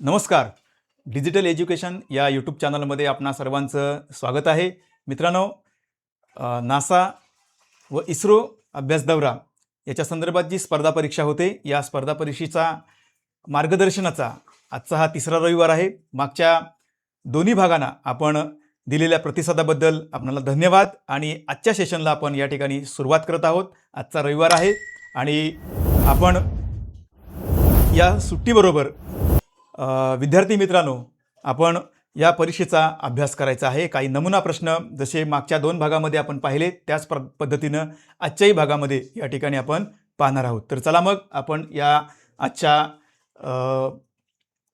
नमस्कार. Digital education या YouTube चॅनलमध्ये आपणा सर्वांचं स्वागत आहे. मित्रांनो, नासा व इस्रो अभ्यास दौरा याच्या संदर्भात जी स्पर्धा परीक्षा होते, या स्पर्धा परीक्षेचा मार्गदर्शनाचा आजचा हा तिसरा रविवार आहे. मागच्या दोन्ही भागांना आपण दिलेल्या प्रतिसादाबद्दल आपल्याला धन्यवाद. आणि आजच्या सेशनला आपण या ठिकाणी सुरुवात करत आहोत. आजचा रविवार आहे आणि आपण या सुट्टीबरोबर विद्यार्थी मित्रांनो, आपण या परीक्षेचा अभ्यास करायचा आहे. काही नमुना प्रश्न जसे मागच्या दोन भागामध्ये आपण पाहिले त्याच पद्धतीनं आजच्याही भागामध्ये या ठिकाणी आपण पाहणार आहोत. तर चला मग आपण या आजच्या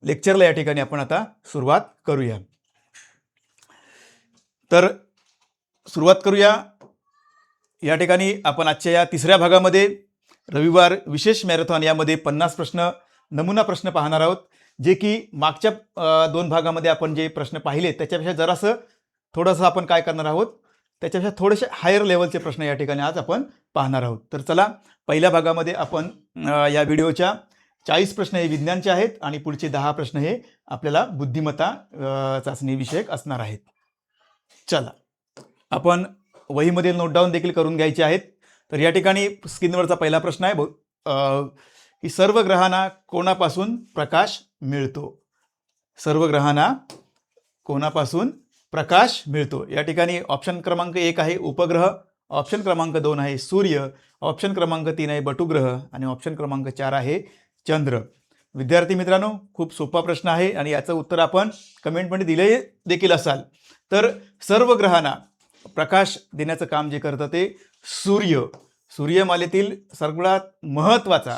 लेक्चरला या ठिकाणी आपण आता सुरुवात करूया. तर सुरुवात करूया. या ठिकाणी आपण आजच्या या तिसऱ्या भागामध्ये रविवार विशेष मॅरेथॉन यामध्ये 50 प्रश्न नमुना प्रश्न पाहणार आहोत, जे की मागच्या दोन भागामध्ये आपण जे प्रश्न पाहिले त्याच्यापेक्षा जरासं थोडंसं आपण काय करणार आहोत, त्याच्यापेक्षा थोडेसे हायर लेवलचे प्रश्न या ठिकाणी आज आपण पाहणार आहोत. तर चला, पहिल्या भागामध्ये आपण या व्हिडिओच्या 40 प्रश्न हे विज्ञानचे आहेत आणि पुढचे 10 प्रश्न हे आपल्याला बुद्धिमत्ता चाचणी विषयक असणार आहेत. चला, आपण वहीमध्ये नोट डाऊन देखील करून घ्यायचे आहेत. तर या ठिकाणी स्क्रीनवरचा पहिला प्रश्न आहे की सर्व ग्रहांना कोणापासून प्रकाश मिळतो? सर्व ग्रहांना कोणापासून प्रकाश मिळतो? या ठिकाणी ऑप्शन क्रमांक 1 आहे उपग्रह, ऑप्शन क्रमांक 2 आहे सूर्य, ऑप्शन क्रमांक 3 आहे बटुग्रह आणि ऑप्शन क्रमांक 4 आहे चंद्र. विद्यार्थी मित्रांनो, खूप सोपा प्रश्न आहे आणि याचं उत्तर आपण कमेंटमध्ये दिले देखील असाल. तर सर्व ग्रहांना प्रकाश देण्याचं काम जे करतं ते सूर्यमालेतील सर्वात महत्त्वाचा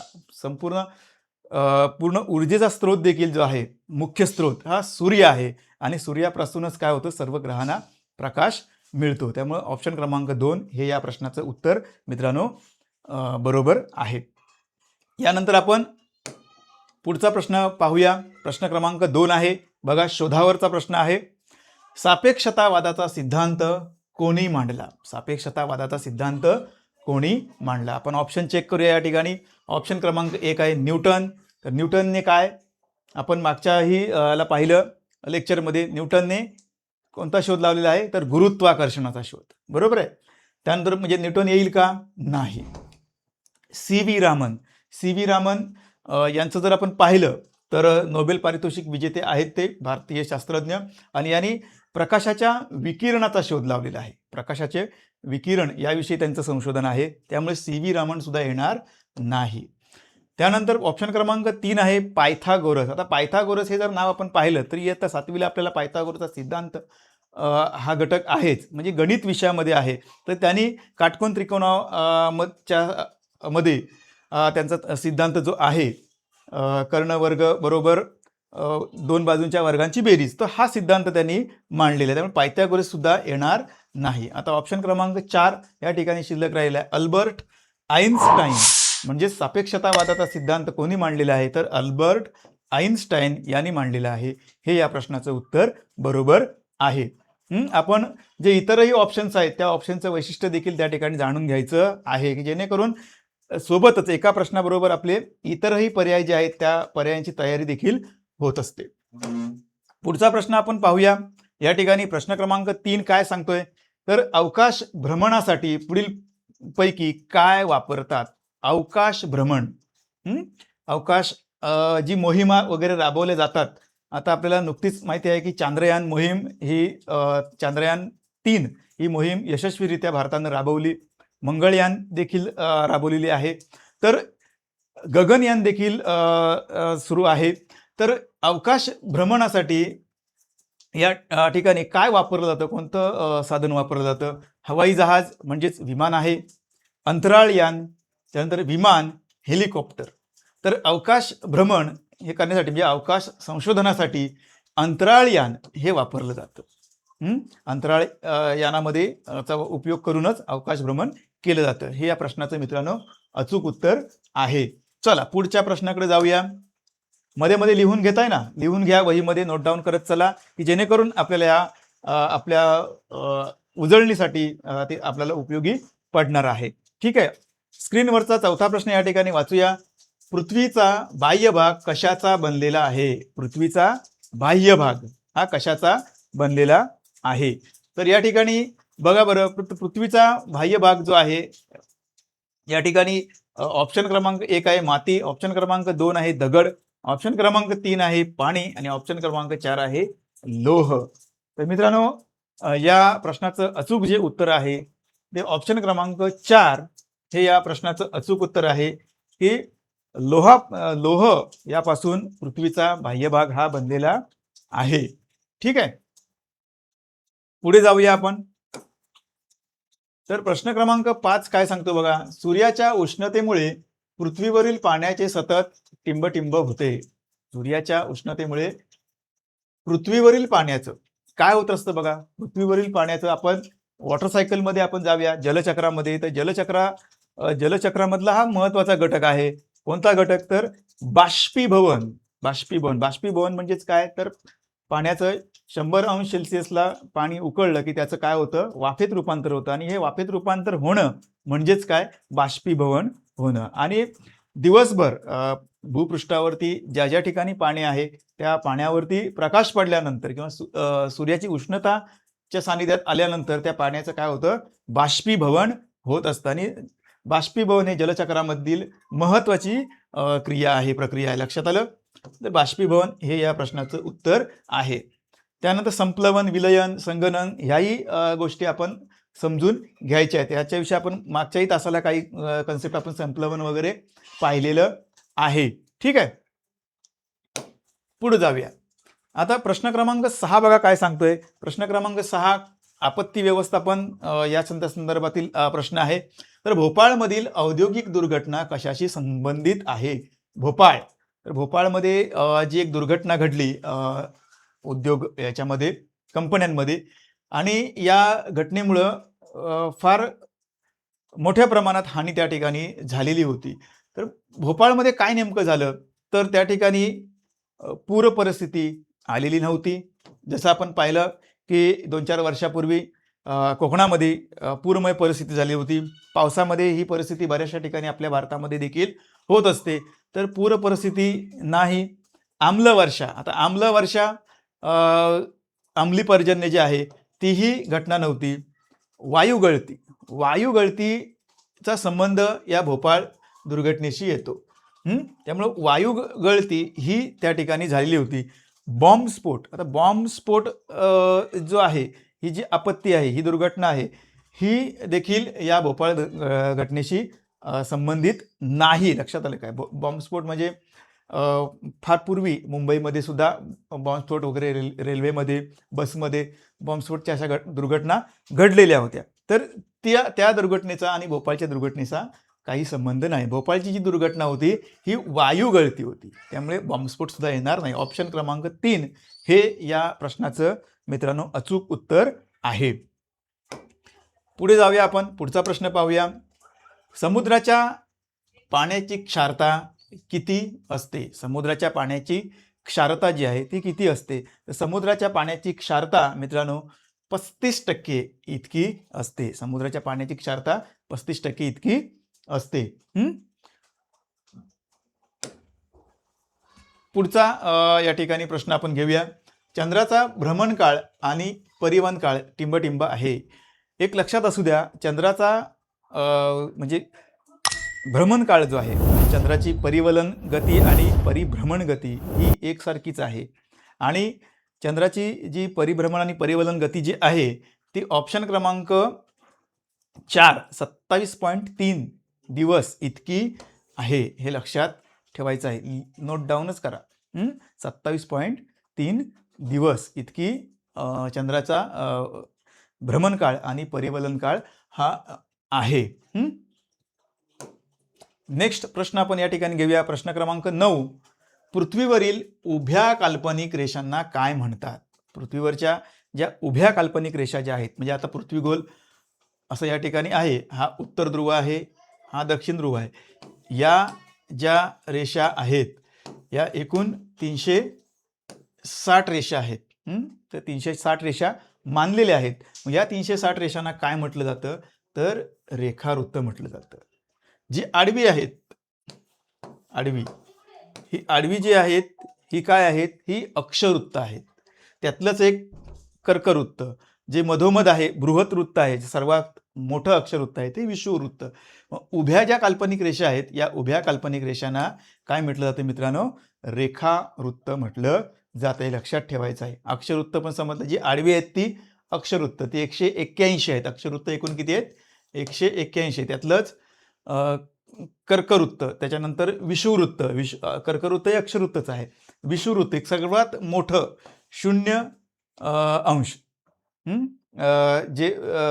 पूर्ण ऊर्जेचा स्रोत देखील जो आहे, मुख्य स्रोत हा सूर्य आहे आणि सूर्यापासूनच काय होतं, सर्व ग्रहांना प्रकाश मिळतो. त्यामुळे ऑप्शन क्रमांक 2 हे या प्रश्नाचं उत्तर मित्रांनो बरोबर आहे. यानंतर आपण पुढचा प्रश्न पाहूया. प्रश्न क्रमांक 2 आहे बघा, शोधावरचा प्रश्न आहे. सापेक्षतावादाचा सिद्धांत कोणी मांडला? सापेक्षतावादाचा सिद्धांत कोणी मांडला? आपण ऑप्शन चेक करूया. या ठिकाणी ऑप्शन क्रमांक 1 आहे न्यूटन. तर न्यूटनने काय, आपण मागच्याही ला पाहिलं लेक्चरमध्ये, न्यूटनने कोणता शोध लावलेला आहे, तर गुरुत्वाकर्षणाचा शोध. बरोबर आहे. त्यानंतर म्हणजे न्यूटन येईल का? नाही. सी व्ही रामन यांचं जर आपण पाहिलं तर नोबेल पारितोषिक विजेते आहेत ते भारतीय शास्त्रज्ञ, आणि यांनी प्रकाशाच्या विकिरणाचा शोध लावलेला आहे. प्रकाशाचे विकिरण याविषयी त्यांचं संशोधन आहे. त्यामुळे सी व्ही रामन सुद्धा येणार नाही. त्यानंतर ऑप्शन क्रमांक 3 आहे पायथागोरस. आता पायथागोरस हे जर नाव आपण पाहिलं तर इयत्ता 7वीला आपल्याला पायथागोरसचा सिद्धांत हा घटक आहेच, म्हणजे गणित विषयामध्ये आहे. तर त्यांनी काटकोन त्रिकोणाच्या मध्ये त्यांचा सिद्धांत जो आहे, कर्णवर्ग बरोबर 2 बाजूंच्या वर्गांची बेरीज, तर हा सिद्धांत त्यांनी मांडलेला आहे. त्यामुळे पायथागोरस सुद्धा येणार नाही. आता ऑप्शन क्रमांक 4 या ठिकाणी शिल्लक राहिला आहे अल्बर्ट आइन्स्टाईन. म्हणजे सापेक्षतावादाचा सिद्धांत कोणी मांडलेला आहे, तर अल्बर्ट आइन्स्टाईन यांनी मांडलेला आहे. हे या प्रश्नाचं उत्तर बरोबर आहे. आपण जे इतरही ऑप्शन्स आहेत त्या ऑप्शनचं वैशिष्ट्य देखील त्या ठिकाणी जाणून घ्यायचं आहे, की जेणेकरून सोबतच एका प्रश्नाबरोबर आपले इतरही पर्याय जे आहेत त्या पर्यायांची तयारी देखील होत असते. पुढचा प्रश्न आपण पाहूया. या ठिकाणी प्रश्न क्रमांक 3 काय सांगतोय, तर अवकाश भ्रमणासाठी पुढील पैकी काय वापरतात? अवकाश भ्रमण, अवकाश जी मोहिमा वगैरे राबवल्या जातात. आता आपल्याला नुकतीच माहिती आहे की चांद्रयान मोहीम ही चांद्रयान 3 ही मोहीम यशस्वीरित्या भारतानं राबवली. मंगळयान देखील राबवलेली आहे. तर गगनयान देखील सुरू आहे. तर अवकाश भ्रमणासाठी या ठिकाणी काय वापरलं जातं, कोणतं साधन वापरलं जातं? हवाई जहाज म्हणजेच विमान आहे, अंतराळयान, त्यानंतर विमान, हेलिकॉप्टर. तर अवकाश भ्रमण हे करण्यासाठी म्हणजे अवकाश संशोधनासाठी अंतराळयान हे वापरलं जातं. अंतराळ यानामध्ये चा उपयोग करूनच अवकाश भ्रमण केलं जातं. हे या प्रश्नाचं मित्रांनो अचूक उत्तर आहे. चला पुढच्या प्रश्नाकडे जाऊया. मध्ये मध्ये लिहून घेताय ना, लिहून घ्या, वहीमध्ये नोट डाऊन करत चला, की जेणेकरून आपल्याला आपल्या उजळणीसाठी ते आपल्याला उपयोगी पडणार आहे. ठीक आहे. स्क्रीनवरचा चौथा प्रश्न या ठिकाणी वाचूया. पृथ्वीचा बाह्य भाग कशाचा बनलेला आहे? पृथ्वीचा बाह्य भाग हा कशाचा बनलेला आहे? तर या ठिकाणी बघा बरं, पृथ्वीचा बाह्य भाग जो आहे या ठिकाणी ऑप्शन क्रमांक 1 आहे माती, ऑप्शन क्रमांक 2 आहे दगड, ऑप्शन क्रमांक 3 आहे पाणी आणि ऑप्शन क्रमांक 4 आहे लोह. तर मित्रांनो, या प्रश्नाचं अचूक जे उत्तर आहे ते ऑप्शन क्रमांक 4 हे या प्रश्नाचं अचूक उत्तर आहे की लोह यापासून पृथ्वीचा बाह्य भाग हा बनलेला आहे. ठीक आहे, पुढे जाऊया आपण. तर प्रश्न क्रमांक 5 काय सांगतो बघा, सूर्याच्या उष्णतेमुळे पृथ्वीवरील पाण्याचे सतत टिंब होते. सूर्याच्या उष्णतेमुळे पृथ्वीवरील पाण्याचं काय होत असतं बघा, पृथ्वीवरील पाण्याचं आपण वॉटर सायकल मध्ये आपण जाऊया, जलचक्रामध्ये. तर जलचक्रामधला हा महत्वाचा घटक आहे. कोणता घटक? तर बाष्पीभवन. बाष्पीभवन म्हणजेच काय? तर पाण्याचं 100 अंश सेल्सिअसला पाणी उकळलं की त्याचं काय होतं? वाफेत रूपांतर होतं. आणि हे वाफेत रूपांतर होणं म्हणजेच काय? बाष्पीभवन होणं. आणि दिवसभर भूपृष्ठावरती ज्या ज्या ठिकाणी पाणी आहे त्या पाण्यावरती प्रकाश पडल्यानंतर किंवा सूर्याची उष्णताच्या सानिध्यात आल्यानंतर त्या पाण्याचं काय होतं? बाष्पीभवन होत असतं. आणि बाष्पीभवन हे जलचक्रामधील महत्वाची प्रक्रिया आहे. लक्षात आलं? तर बाष्पीभवन हे या प्रश्नाचं उत्तर आहे. त्यानंतर संप्लवन, विलयन, संगणन ह्याही गोष्टी आपण समजून घ्यायच्या आहेत. याच्याविषयी आपण मागच्याही तासाला काही कन्सेप्ट आपण संप्लवन वगैरे पाहिलेलं आहे. ठीक आहे, पुढे जाऊया. आता प्रश्न क्रमांक 6 बघा काय सांगतोय. प्रश्न क्रमांक 6 आपत्ती व्यवस्थापन या संदर्भातील प्रश्न आहे. तर भोपाळमधील औद्योगिक दुर्घटना कशाशी संबंधित आहे? भोपाळ. तर भोपाळमध्ये जी एक दुर्घटना घडली उद्योग याच्यामध्ये, कंपन्यांमध्ये, आणि या घटनेमुळं फार मोठ्या प्रमाणात हानी त्या ठिकाणी झालेली होती. तर भोपाळमध्ये काय नेमकं झालं? तर त्या ठिकाणी पूर परिस्थिती आलेली नव्हती. जसं आपण पाहिलं की 2-4 वर्षापूर्वी कोकणामध्ये पूरमय परिस्थिती झाली होती. पावसामध्ये ही परिस्थिती बऱ्याचशा ठिकाणी आपल्या भारतामध्ये देखील होत असते. तर पूर परिस्थिती नाही. आम्लवर्षा. आता आम्लवर्षा, अंमली पर्जन्य जे आहे तीही घटना नव्हती. वायुगळतीचा संबंध या भोपाळ दुर्घटनेशी येतो. त्यामुळे वायुगळती ही त्या ठिकाणी झालेली होती. बॉम्बस्फोट. आता बॉम्बस्फोट जो आहे, ही जी आपत्ती आहे, ही दुर्घटना आहे, ही देखील या भोपाळ घटनेशी संबंधित नाही. लक्षात आलं काय? बॉम्बस्फोट म्हणजे फार पूर्वी मुंबईमध्ये सुद्धा बॉम्बस्फोट वगैरे रेल्वेमध्ये, बसमध्ये बॉम्बस्फोटच्या अशा दुर्घटना घडलेल्या होत्या. तर त्या दुर्घटनेचा आणि भोपाळच्या दुर्घटनेचा काही संबंध नाही. भोपाळची जी दुर्घटना होती ही वायुगळती होती, त्यामुळे बॉम्बस्फोट सुद्धा येणार नाही. ऑप्शन क्रमांक 3 हे या प्रश्नाचं मित्रांनो अचूक उत्तर आहे. पुढे जाऊया आपण. पुढचा प्रश्न पाहूया. समुद्राच्या पाण्याची क्षारता किती असते? समुद्राच्या पाण्याची क्षारता जी आहे ती किती असते? तर समुद्राच्या पाण्याची क्षारता मित्रांनो 35% इतकी असते. समुद्राच्या पाण्याची क्षारता 35% इतकी असते. पुढचा या ठिकाणी प्रश्न आपण घेऊया. चंद्राचा भ्रमणकाळ आणि परिवहनकाळ टिंब आहे. एक लक्षात असू द्या, चंद्राचा म्हणजे भ्रमणकाळ जो आहे, चंद्राची परिवलन गती आणि परिभ्रमण गती ही एकसारखीच आहे. आणि चंद्राची जी परिभ्रमण आणि परिवलन गती जी आहे ती ऑप्शन क्रमांक 4 27.3 दिवस इतकी आहे. हे लक्षात ठेवायचं आहे, नोट डाऊनच करा. 27.3 दिवस इतकी चंद्राचा भ्रमणकाळ आणि परिवलन काळ हा आहे. नेक्स्ट प्रश्न आपण या ठिकाणी घेऊया. प्रश्न क्रमांक 9. पृथ्वीवरील उभ्या काल्पनिक रेषांना काय म्हणतात? पृथ्वीवरच्या ज्या उभ्या काल्पनिक रेषा ज्या आहेत, म्हणजे आता पृथ्वी गोल असं या ठिकाणी आहे, हा उत्तर ध्रुव आहे, हा दक्षिण ध्रुव आहे. या ज्या रेषा आहेत या एकूण 360 रेषा आहेत. तर 360 रेषा मानलेल्या आहेत. या 360 रेषांना काय म्हटलं जातं? तर रेखावृत्त म्हटलं जातं. जी आडवी आहेत, आडवी, ही आडवी जी आहेत ही काय आहेत, ही अक्षवृत्त आहेत. त्यातलंच एक कर्कवृत्त जे मधोमध आहे, बृहतवृत्त आहे, जे सर्वात मोठं अक्षरवृत्त आहे ते विषुववृत्त. उभ्या ज्या काल्पनिक रेषा आहेत या उभ्या काल्पनिक रेषांना काय म्हटलं जातं मित्रांनो, रेखावृत्त म्हटलं जातं. हे लक्षात ठेवायचं आहे. अक्षरवृत्त पण समजलं, जी आडवी आहेत ती अक्षरवृत्त, ती 181 आहेत. अक्षरवृत्त एकूण किती आहेत, 181. त्यातलंच कर्कवृत्त, त्याच्यानंतर विषुववृत्त, कर्कवृत्त हे अक्षरवृत्तच आहे. विषुववृत्त एक सर्वात मोठं 0 अंश जे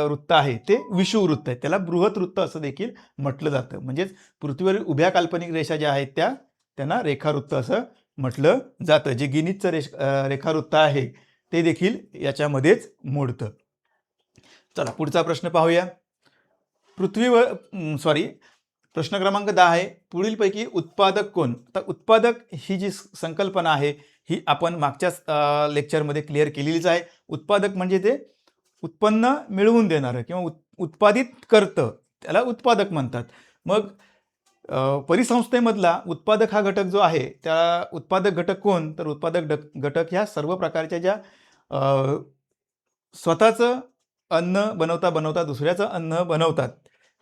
वृत्त आहे ते विषुववृत्त आहे. त्याला बृहतवृत्त असं देखील म्हटलं जातं. म्हणजेच पृथ्वीवरील उभ्या काल्पनिक रेषा ज्या आहेत त्यांना रेखावृत्त असं म्हटलं जातं. जे गिनीजचं रेखावृत्त आहे ते देखील याच्यामध्येच मोडतं. चला पुढचा प्रश्न पाहूया. प्रश्न क्रमांक 10 आहे, पुढीलपैकी उत्पादक कोण? आता उत्पादक ही जी संकल्पना आहे ही आपण मागच्याच लेक्चरमध्ये क्लिअर केलेलीच आहे. उत्पादक म्हणजे ते उत्पन्न मिळवून देणारं किंवा उत्पादित करतं, त्याला उत्पादक म्हणतात. मग परिसंस्थेमधला उत्पादक हा घटक जो आहे त्या उत्पादक घटक कोण? तर उत्पादक घटक ह्या सर्व प्रकारच्या ज्या स्वतःचं अन्न बनवता दुसऱ्याचं अन्न बनवतात,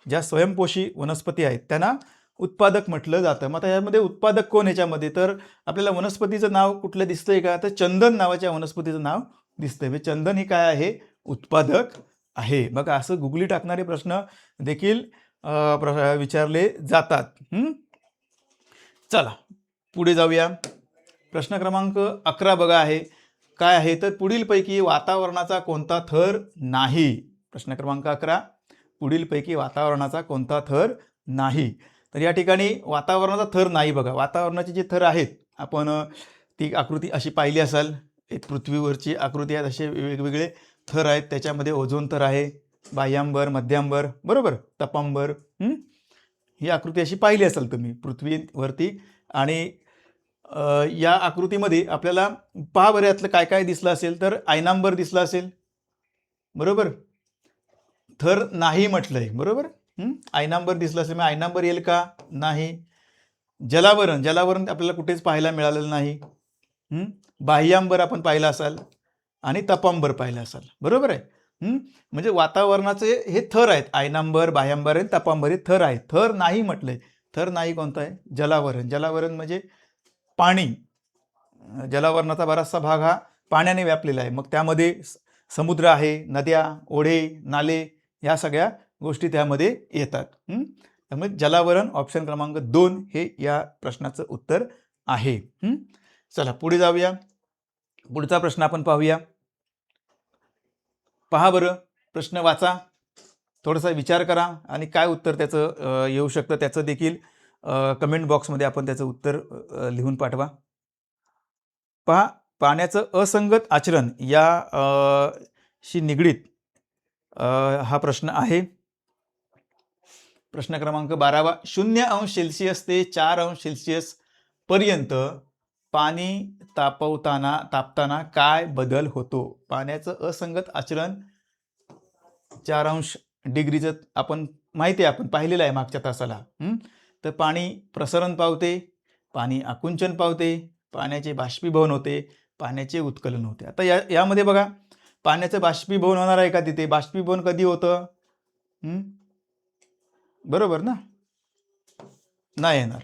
ज्या स्वयंपोषी वनस्पती आहेत त्यांना उत्पादक म्हटलं जातं. मग आता यामध्ये उत्पादक कोण ह्याच्यामध्ये? तर आपल्याला वनस्पतीचं नाव कुठलं दिसतंय का? तर चंदन नावाच्या वनस्पतीचं नाव दिसतंय. चंदन ही काय आहे? उत्पादक आहे. बघा असं गुगली टाकणारे प्रश्न देखील विचारले जातात. चला पुढे जाऊया. प्रश्न क्रमांक 11 बघा आहे, काय आहे तर पुढीलपैकी वातावरणाचा कोणता थर नाही? प्रश्न क्रमांक 11, पुढीलपैकी वातावरणाचा कोणता थर नाही? तर या ठिकाणी वातावरणाचा थर नाही. बघा वातावरणाचे जे थर आहेत आपण ती आकृती अशी पाहिली असाल, एक पृथ्वीवरची आकृती आहे, असे वेगवेगळे थर आहेत. त्याच्यामध्ये ओझोन थर आहे, बाह्यांबर, मध्यांबर, बरोबर, तपांबर. ही आकृती अशी पाहिली असाल तुम्ही पृथ्वीवरती. आणि या आकृतीमध्ये आपल्याला पहा बरं यातलं काय काय दिसलं असेल तर आयनांबर दिसलं असेल, बरोबर. थर नाही म्हटलंय, बरोबर. आयनांबर दिसलं असेल, मग आयनांबर येईल का? नाही. जलावरण आपल्याला कुठेच पाहायला मिळालेलं नाही. बाह्यांबर आपण पाहिलं असाल आणि तपांबर पाहिलं असाल, बरोबर आहे. म्हणजे वातावरणाचे हे थर आहेत, आयनांबर, बाह्यांबर आणि तपांबर हे थर आहेत. थर नाही म्हटलंय. थर नाही कोणतं आहे? जलावरण म्हणजे पाणी. जलावरणाचा बराचसा भाग हा पाण्याने व्यापलेला आहे. मग त्यामध्ये समुद्र आहे, नद्या, ओढे, नाले, या सगळ्या गोष्टी त्यामध्ये येतात. त्यामुळे जलावरण ऑप्शन क्रमांक 2 हे या प्रश्नाचं उत्तर आहे. चला पुढे जाऊया. पुढचा प्रश्न आपण पाहूया. पहा बरं, प्रश्न वाचा, थोडासा विचार करा आणि काय उत्तर त्याचं येऊ शकतं त्याचं देखील कमेंट बॉक्समध्ये आपण त्याचं उत्तर लिहून पाठवा. पहा, पाण्याचं असंगत आचरण या शी निगडीत हा प्रश्न आहे. प्रश्न क्रमांक 12, 0°C ते 4°C पर्यंत पाणी तापताना काय बदल होतो? पाण्याचं असंगत आचरण 4°C आपण माहिती आहे, आपण पाहिलेलं आहे मागच्या तासाला. तर पाणी प्रसरण पावते, पाणी आकुंचन पावते, पाण्याचे बाष्पीभवन होते, पाण्याचे उत्कलन होते. आता यामध्ये बघा, पाण्याचं बाष्पीभवन होणार आहे का? तिथे बाष्पीभवन कधी होतं? बरोबर ना? नाही येणार.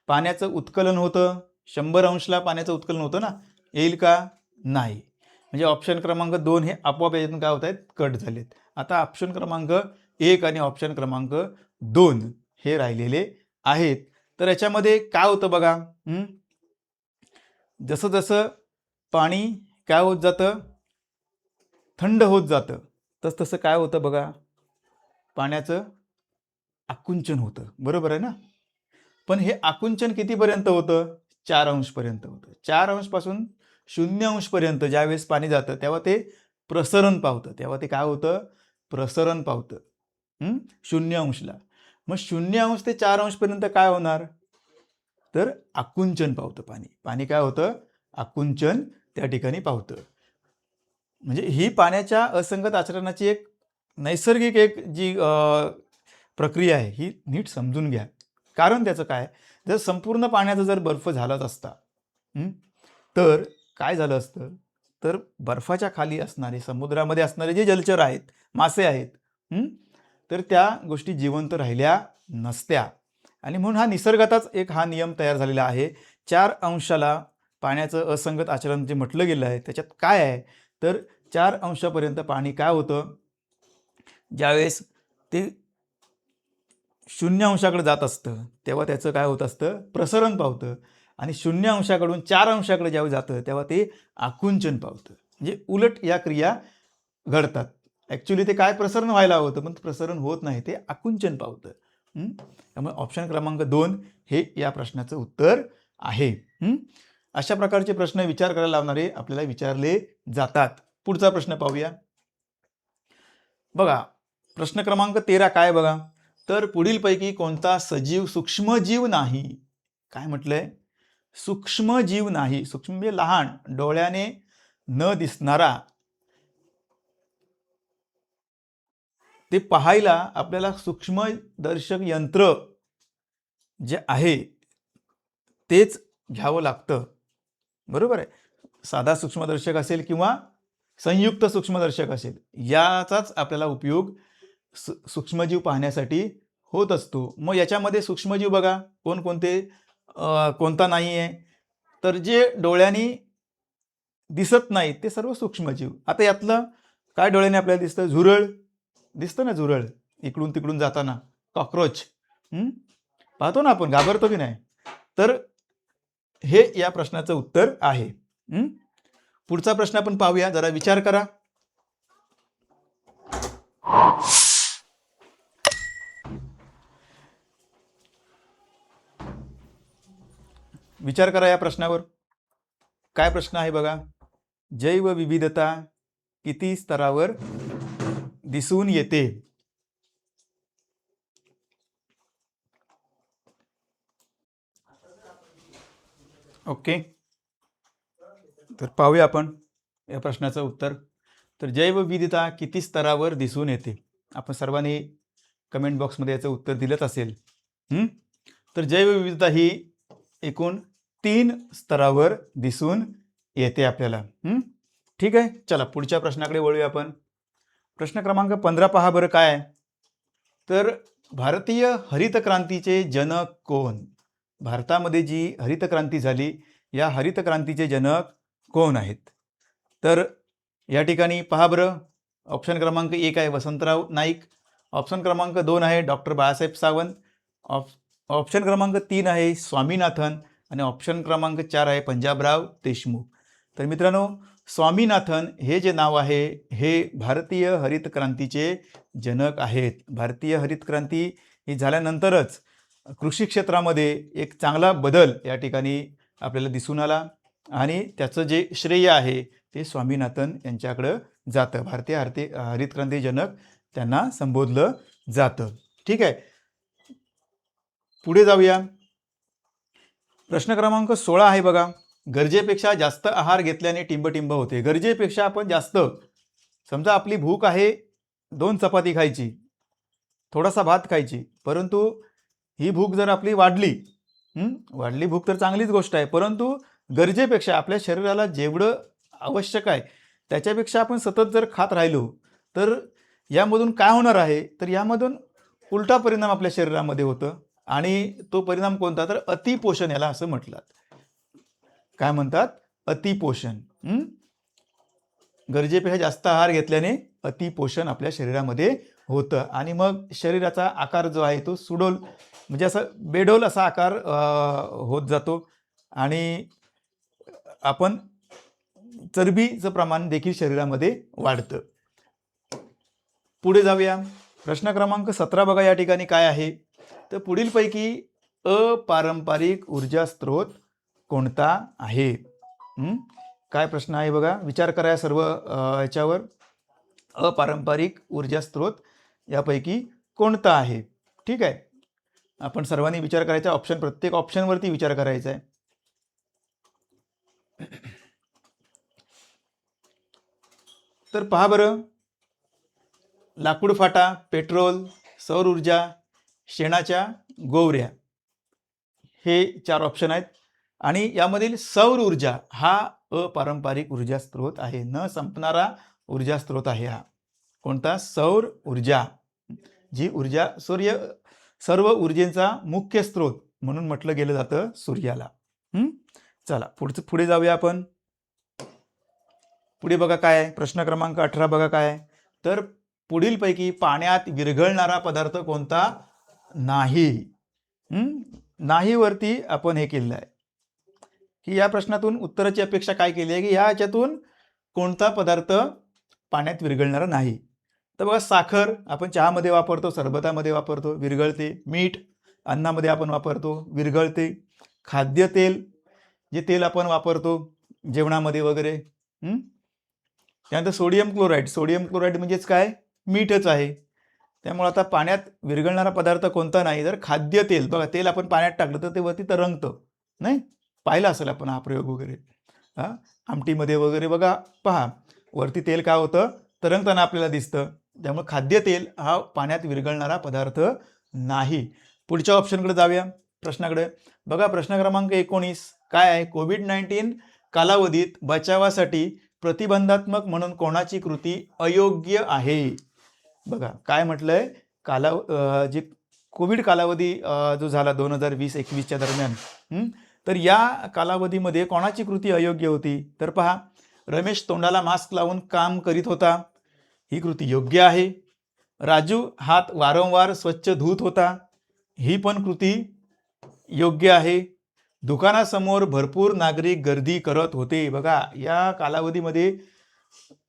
पाण्याचं उत्कलन होतं, 100°ला पाण्याचं उत्कलन होतं ना, येईल का? नाही. म्हणजे ऑप्शन क्रमांक 2 हे आपोआप याच्यातून काय होत आहेत? कट झालेत. आता ऑप्शन क्रमांक 1 आणि ऑप्शन क्रमांक 2 हे राहिलेले आहेत. तर याच्यामध्ये काय होतं बघा, जसं जसं पाणी काय होत जातं? थंड होत जातं, तसं काय होतं बघा? पाण्याचं आकुंचन होतं, बरोबर आहे ना? पण हे आकुंचन कितीपर्यंत होतं? 4° पर्यंत होतं. 4° पासून 0° पर्यंत ज्यावेळेस पाणी जातं तेव्हा ते प्रसरण पावतं. तेव्हा ते काय होतं? प्रसरण पावतं 0°ला. मग 0° ते 4° पर्यंत काय होणार? तर आकुंचन पावतं पाणी. पाणी काय होतं? आकुंचन त्या ठिकाणी पावतं. म्हणजे ही पाण्याच्या असंगत आचरणाची एक नैसर्गिक एक जी प्रक्रिया आहे ही नीट समजून घ्या. कारण त्याचं काय, जर संपूर्ण पाण्याचा जर बर्फ झालाच असता तर काय झालं असतं, तर बर्फाच्या खाली असणारे, समुद्रामध्ये असणारे जे जलचर आहेत, मासे आहेत, तर त्या गोष्टी जिवंत राहिल्या नसत्या. आणि म्हणून हा निसर्गातच एक हा नियम तयार झालेला आहे. 4 अंशाला पाण्याचं असंगत आचरण जे म्हटलं गेलं आहे त्याच्यात काय आहे, तर 4 अंशापर्यंत पाणी काय होतं, ज्यावेळेस ते 0 अंशाकडे जात असतं तेव्हा त्याचं काय होत असतं, प्रसरण पावतं. आणि 0 अंशाकडून 4 अंशाकडे ज्यावेळी जातं तेव्हा ते आकुंचन पावतं. म्हणजे उलट या क्रिया घडतात. ॲक्च्युली ते काय प्रसरण व्हायला हवं होतं, पण प्रसरण होत नाही, ते आकुंचन पावतं. त्यामुळे ऑप्शन क्रमांक 2 हे या प्रश्नाचं उत्तर आहे. अशा प्रकारचे प्रश्न विचार करायला लावणारे आपल्याला विचारले जातात. पुढचा प्रश्न पाहूया. बघा, प्रश्न क्रमांक 13 काय बघा, तर पुढीलपैकी कोणता सजीव सूक्ष्मजीव नाही? काय म्हटलंय? सूक्ष्मजीव नाही. सूक्ष्म म्हणजे लहान, डोळ्याने न दिसणारा, ते पाहायला आपल्याला सूक्ष्मदर्शक यंत्र जे आहे तेच घ्यावं लागतं. बरोबर आहे. साधा सूक्ष्मदर्शक असेल किंवा संयुक्त सूक्ष्मदर्शक असेल, याचाच आपल्याला उपयोग सूक्ष्मजीव पाहण्यासाठी होत असतो. मग याच्यामध्ये सूक्ष्मजीव बघा कोणकोणते, कोणता नाही आहे, तर जे डोळ्यांनी दिसत नाही ते सर्व सूक्ष्मजीव. आता यातलं काय डोळ्याने आपल्याला दिसतं? झुरळ दिसतं ना, झुरळ इकडून तिकडून जाताना, कॉक्रोच पाहतो ना आपण, घाबरतो की नाही? तर हे या प्रश्नाचं उत्तर आहे. पुढचा प्रश्न आपण पाहूया, जरा विचार करा. विचार करा या प्रश्नावर. काय प्रश्न आहे बघा, जैवविविधता किती स्तरावर दिसून येते? ओके, तर पाहूया आपण या प्रश्नाचं उत्तर. तर जैवविविधता किती स्तरावर दिसून येते? आपण सर्वांनी कमेंट बॉक्समध्ये याचं उत्तर दिलंच असेल. तर जैवविविधता ही एकूण 3 स्तरावर दिसून येते आपल्याला. ठीक आहे, चला पुढच्या प्रश्नाकडे वळूया आपण. प्रश्न क्रमांक 15 पहा बरं काय आहे, तर भारतीय हरित क्रांतीचे जनक कोण? भारतामध्ये जी हरित क्रांती झाली, या हरित क्रांतीचे जनक कोण आहेत? तर या ठिकाणी पहा बरं, ऑप्शन क्रमांक 1 आहे वसंतराव नाईक, ऑप्शन क्रमांक 2 आहे डॉक्टर बाळासाहेब सावंत, ऑप्शन क्रमांक 3 आहे स्वामीनाथन आणि ऑप्शन क्रमांक 4 आहे पंजाबराव देशमुख. तर मित्रांनो, स्वामीनाथन हे जे नाव आहे हे भारतीय हरित क्रांतीचे जनक आहेत. भारतीय हरित क्रांती ही झाल्यानंतरच कृषी क्षेत्रामध्ये एक चांगला बदल या ठिकाणी आपल्याला दिसून आला आणि त्याचं जे श्रेय आहे ते स्वामीनाथन यांच्याकडं जातं. भारतीय हरित क्रांती जनक त्यांना संबोधलं जातं. ठीक आहे, पुढे जाऊया. प्रश्न क्रमांक 16 आहे बघा, गरजेपेक्षा जास्त आहार घेतल्याने टिंबटिंब होते. गरजेपेक्षा आपण जास्त, समजा आपली भूक आहे 2 चपाती खायची, थोडासा भात खायची, परंतु ही भूक जर आपली वाढली, वाढली भूक तर चांगलीच गोष्ट आहे, परंतु गरजेपेक्षा आपल्या शरीराला जेवढं आवश्यक आहे त्याच्यापेक्षा आपण सतत जर खात राहिलो तर यामधून काय होणार आहे, तर यामधून उलटा परिणाम आपल्या शरीरामध्ये होतं. आणि तो परिणाम कोणता, तर अतिपोषण याला असं म्हटलं. काय म्हणतात? अतिपोषण. गरजेपेक्षा जास्त आहार घेतल्याने अतिपोषण आपल्या शरीरामध्ये होतं आणि मग शरीराचा आकार जो आहे तो सुडोल म्हणजे असं बेडोल असा आकार होत जातो आणि आपण चरबीचं प्रमाण देखील शरीरामध्ये वाढतं. पुढे जाऊया. प्रश्न क्रमांक 17 बघा या ठिकाणी काय आहे, तर पुढीलपैकी अपारंपरिक ऊर्जा स्रोत कोणता आहे? काय प्रश्न आहे बघा, विचार करा सर्व याच्यावर. अपारंपरिक ऊर्जा स्रोत यापैकी कोणता आहे? ठीक आहे, आपण सर्वांनी विचार करायचा, ऑप्शन प्रत्येक ऑप्शनवरती विचार करायचा आहे. तर पहा बरं, लाकूड फाटा, पेट्रोल, सौर ऊर्जा, शेणाच्या गोवऱ्या, हे 4 ऑप्शन आहेत. आणि यामधील सौर ऊर्जा हा अपारंपरिक ऊर्जा स्रोत आहे, न संपणारा ऊर्जा स्रोत आहे हा. कोणता? सौर ऊर्जा, जी ऊर्जा सर्व ऊर्जेचा मुख्य स्रोत म्हणून म्हटलं गेलं जातं सूर्याला. चला पुढे जाऊया आपण. पुढे बघा काय आहे, प्रश्न क्रमांक 18 बघा काय आहे. तर पुढीलपैकी पाण्यात विरघळणारा पदार्थ कोणता नाही? नाही वरती आपण हे केलेलं आहे की या प्रश्नातून उत्तराची अपेक्षा काय केली आहे की याच्यातून कोणता पदार्थ पाण्यात विरघळणारा नाही. तर बघा, साखर आपण चहामध्ये वापरतो, सरबतामध्ये वापरतो, विरघळते. मीठ अन्नामध्ये आपण वापरतो, विरघळते. खाद्यतेल, जे तेल आपण वापरतो जेवणामध्ये वगैरे. त्यानंतर सोडियम क्लोराईड म्हणजेच काय? मीठच आहे. त्यामुळे आता पाण्यात विरघळणारा पदार्थ कोणता नाही? तर खाद्यतेल. बघा, तेल आपण पाण्यात टाकलं तर ते वरती तरंगतं, नाही? पाहिला असेल आपण हा प्रयोग वगैरे, आमटीमध्ये वगैरे बघा, पहा वरती तेल काय होतं? तरंगताना आपल्याला दिसतं. त्यामुळे खाद्यतेल हा पाण्यात विरघळणारा पदार्थ नाही. पुढच्या ऑप्शनकडे जाऊया, प्रश्नाकडे बघा. प्रश्न क्रमांक 19 काय आहे? कोविड-19 कालावधीत बचावासाठी प्रतिबंधात्मक म्हणून कोणाची कृती अयोग्य आहे? बघा काय म्हटलंय, जे कोविड कालावधी जो झाला 2020-21च्या दरम्यान, तर या कालावधीमध्ये कोणाची कृती अयोग्य होती? तर पहा, रमेश तोंडाला मास्क लावून काम करीत होता, ही कृती योग्य आहे. राजू हात वारंवार स्वच्छ धुत होता, ही पण कृती योग्य आहे. दुकानासमोर भरपूर नागरिक गर्दी करत होते. बघा, या कालावधीमध्ये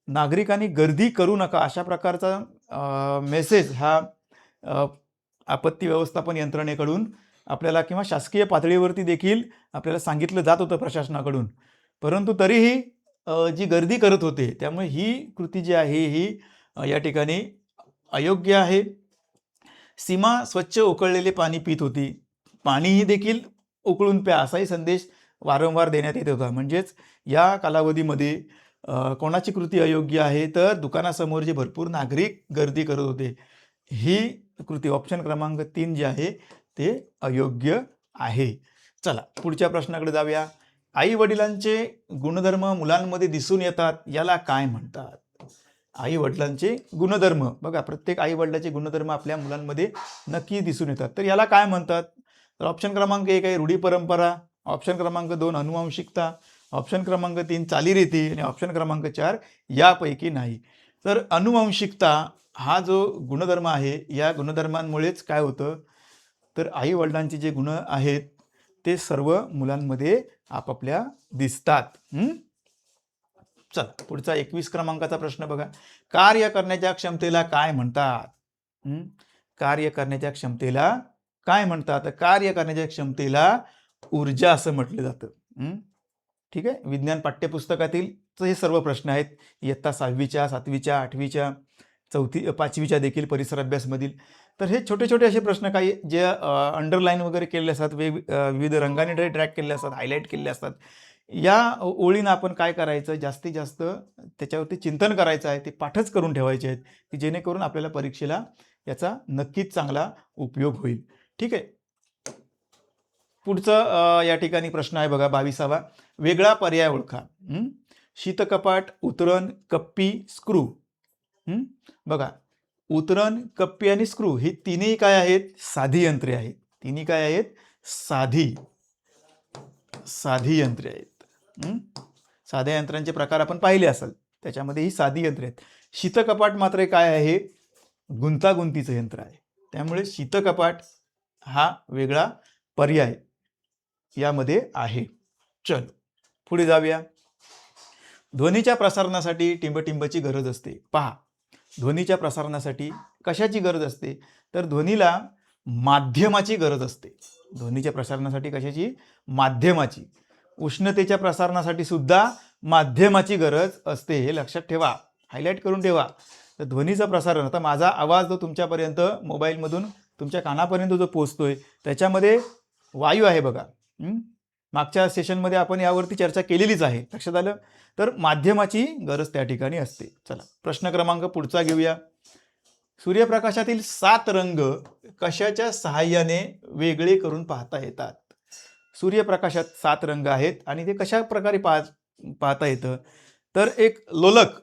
नागरिकांनी गर्दी करू नका अशा प्रकारचा मेसेज हा आपत्ती व्यवस्थापन यंत्रणेकडून आपल्याला किंवा शासकीय पातळीवरती देखील आपल्याला सांगितलं जात होतं प्रशासनाकडून. परंतु तरीही जी गर्दी करत होते, त्यामुळे ही कृती जी आहे ही या ठिकाणी अयोग्य आहे. सीमा स्वच्छ उकळलेले पाणी पित होती, पाणीही देखील उकळून प्या असाही संदेश वारंवार देण्यात येत होता. म्हणजेच या कालावधीमध्ये कोणाची कृती अयोग्य आहे? तर दुकानासमोर जे भरपूर नागरिक गर्दी करत होते, ही कृती ऑप्शन क्रमांक 3 जे आहे ते अयोग्य आहे. चला पुढच्या प्रश्नाकडे जाऊया. आई वडिलांचे गुणधर्म मुलांमध्ये दिसून येतात, याला काय म्हणतात? आई वडिलांचे गुणधर्म, बघा प्रत्येक आई वडिलांचे गुणधर्म आपल्या मुलांमध्ये नक्की दिसून येतात, तर याला काय म्हणतात? तर ऑप्शन क्रमांक 1 आहे रूढी परंपरा, ऑप्शन क्रमांक 2 अनुवांशिकता, ऑप्शन क्रमांक 3 चालीरीती आणि ऑप्शन क्रमांक 4 यापैकी नाही. तर अनुवांशिकता हा जो गुणधर्म आहे, या गुणधर्मांमुळेच काय होतं, तर आई वडिलांचे जे गुण आहेत ते सर्व मुलांमध्ये आपापल्या दिसतात. चला पुढचा 21 क्रमांकाचा प्रश्न बघा. कार्य करण्याच्या क्षमतेला काय म्हणतात? कार्य करण्याच्या क्षमतेला काय म्हणतात? कार्य करण्याच्या क्षमतेला ऊर्जा असं म्हटलं जातं. ठीक आहे, विज्ञान पाठ्यपुस्तकातील हे सर्व प्रश्न आहेत, इयत्ता 6वीच्या 7वीच्या 8वीच्या 5वीच्या देखील परिसर अभ्यासमधील. तर हे छोटे छोटे असे प्रश्न काही जे अंडरलाईन वगैरे केलेले असतात, विविध रंगाने ट्रॅक केलेले असतात, हायलाईट केलेले असतात. या ओळीनं आपण काय करायचं, जास्तीत जास्त त्याच्यावरती चिंतन करायचं आहे, ते पाठच करून ठेवायचे आहेत की जेणेकरून आपल्याला परीक्षेला याचा नक्कीच चांगला उपयोग होईल. ठीक आहे, पुढचं या ठिकाणी प्रश्न आहे बघा 22वा. वेगळा पर्याय ओळखा. शीतकपाट, उतरण, कप्पी, स्क्रू. बघा, उतरण, कप्पी आणि स्क्रू ही तिन्ही काय आहेत? साधी यंत्रे आहेत. तिन्ही काय आहेत? साधी यंत्रे आहेत. साध्या यंत्रांचे प्रकार आपण पाहिले असाल, त्याच्यामध्ये ही साधी यंत्रे आहेत. शीतकपाट मात्र काय आहे? गुंतागुंतीचं यंत्र आहे. त्यामुळे शीतकपाट हा वेगळा पर्याय यामध्ये आहे. चल पुढे जाऊया. ध्वनीच्या प्रसारणासाठी टिंबटिंबची गरज असते. पहा, ध्वनीच्या प्रसारणासाठी कशाची गरज असते? तर ध्वनीला माध्यमाची गरज असते. ध्वनीच्या प्रसारणासाठी कशाची? माध्यमाची. उष्णतेच्या प्रसारणासाठी सुद्धा माध्यमाची गरज असते, हे लक्षात ठेवा, हायलाईट करून ठेवा. तर ध्वनीचं प्रसारण, आता माझा आवाज जो तुमच्यापर्यंत मोबाईलमधून तुमच्या कानापर्यंत जो पोहोचतोय, त्याच्यामध्ये वायू आहे बघा. मागच्या सेशनमध्ये आपण यावरती चर्चा केलेलीच आहे, लक्षात आलं? तर माध्यमाची गरज त्या ठिकाणी असते. चला प्रश्न क्रमांक पुढचा घेऊया. सूर्यप्रकाशातील 7 रंग कशाच्या सहाय्याने वेगळे करून पाहता येतात? सूर्यप्रकाशात 7 रंग आहेत आणि ते कशा प्रकारे पाहता येतं, तर एक लोलक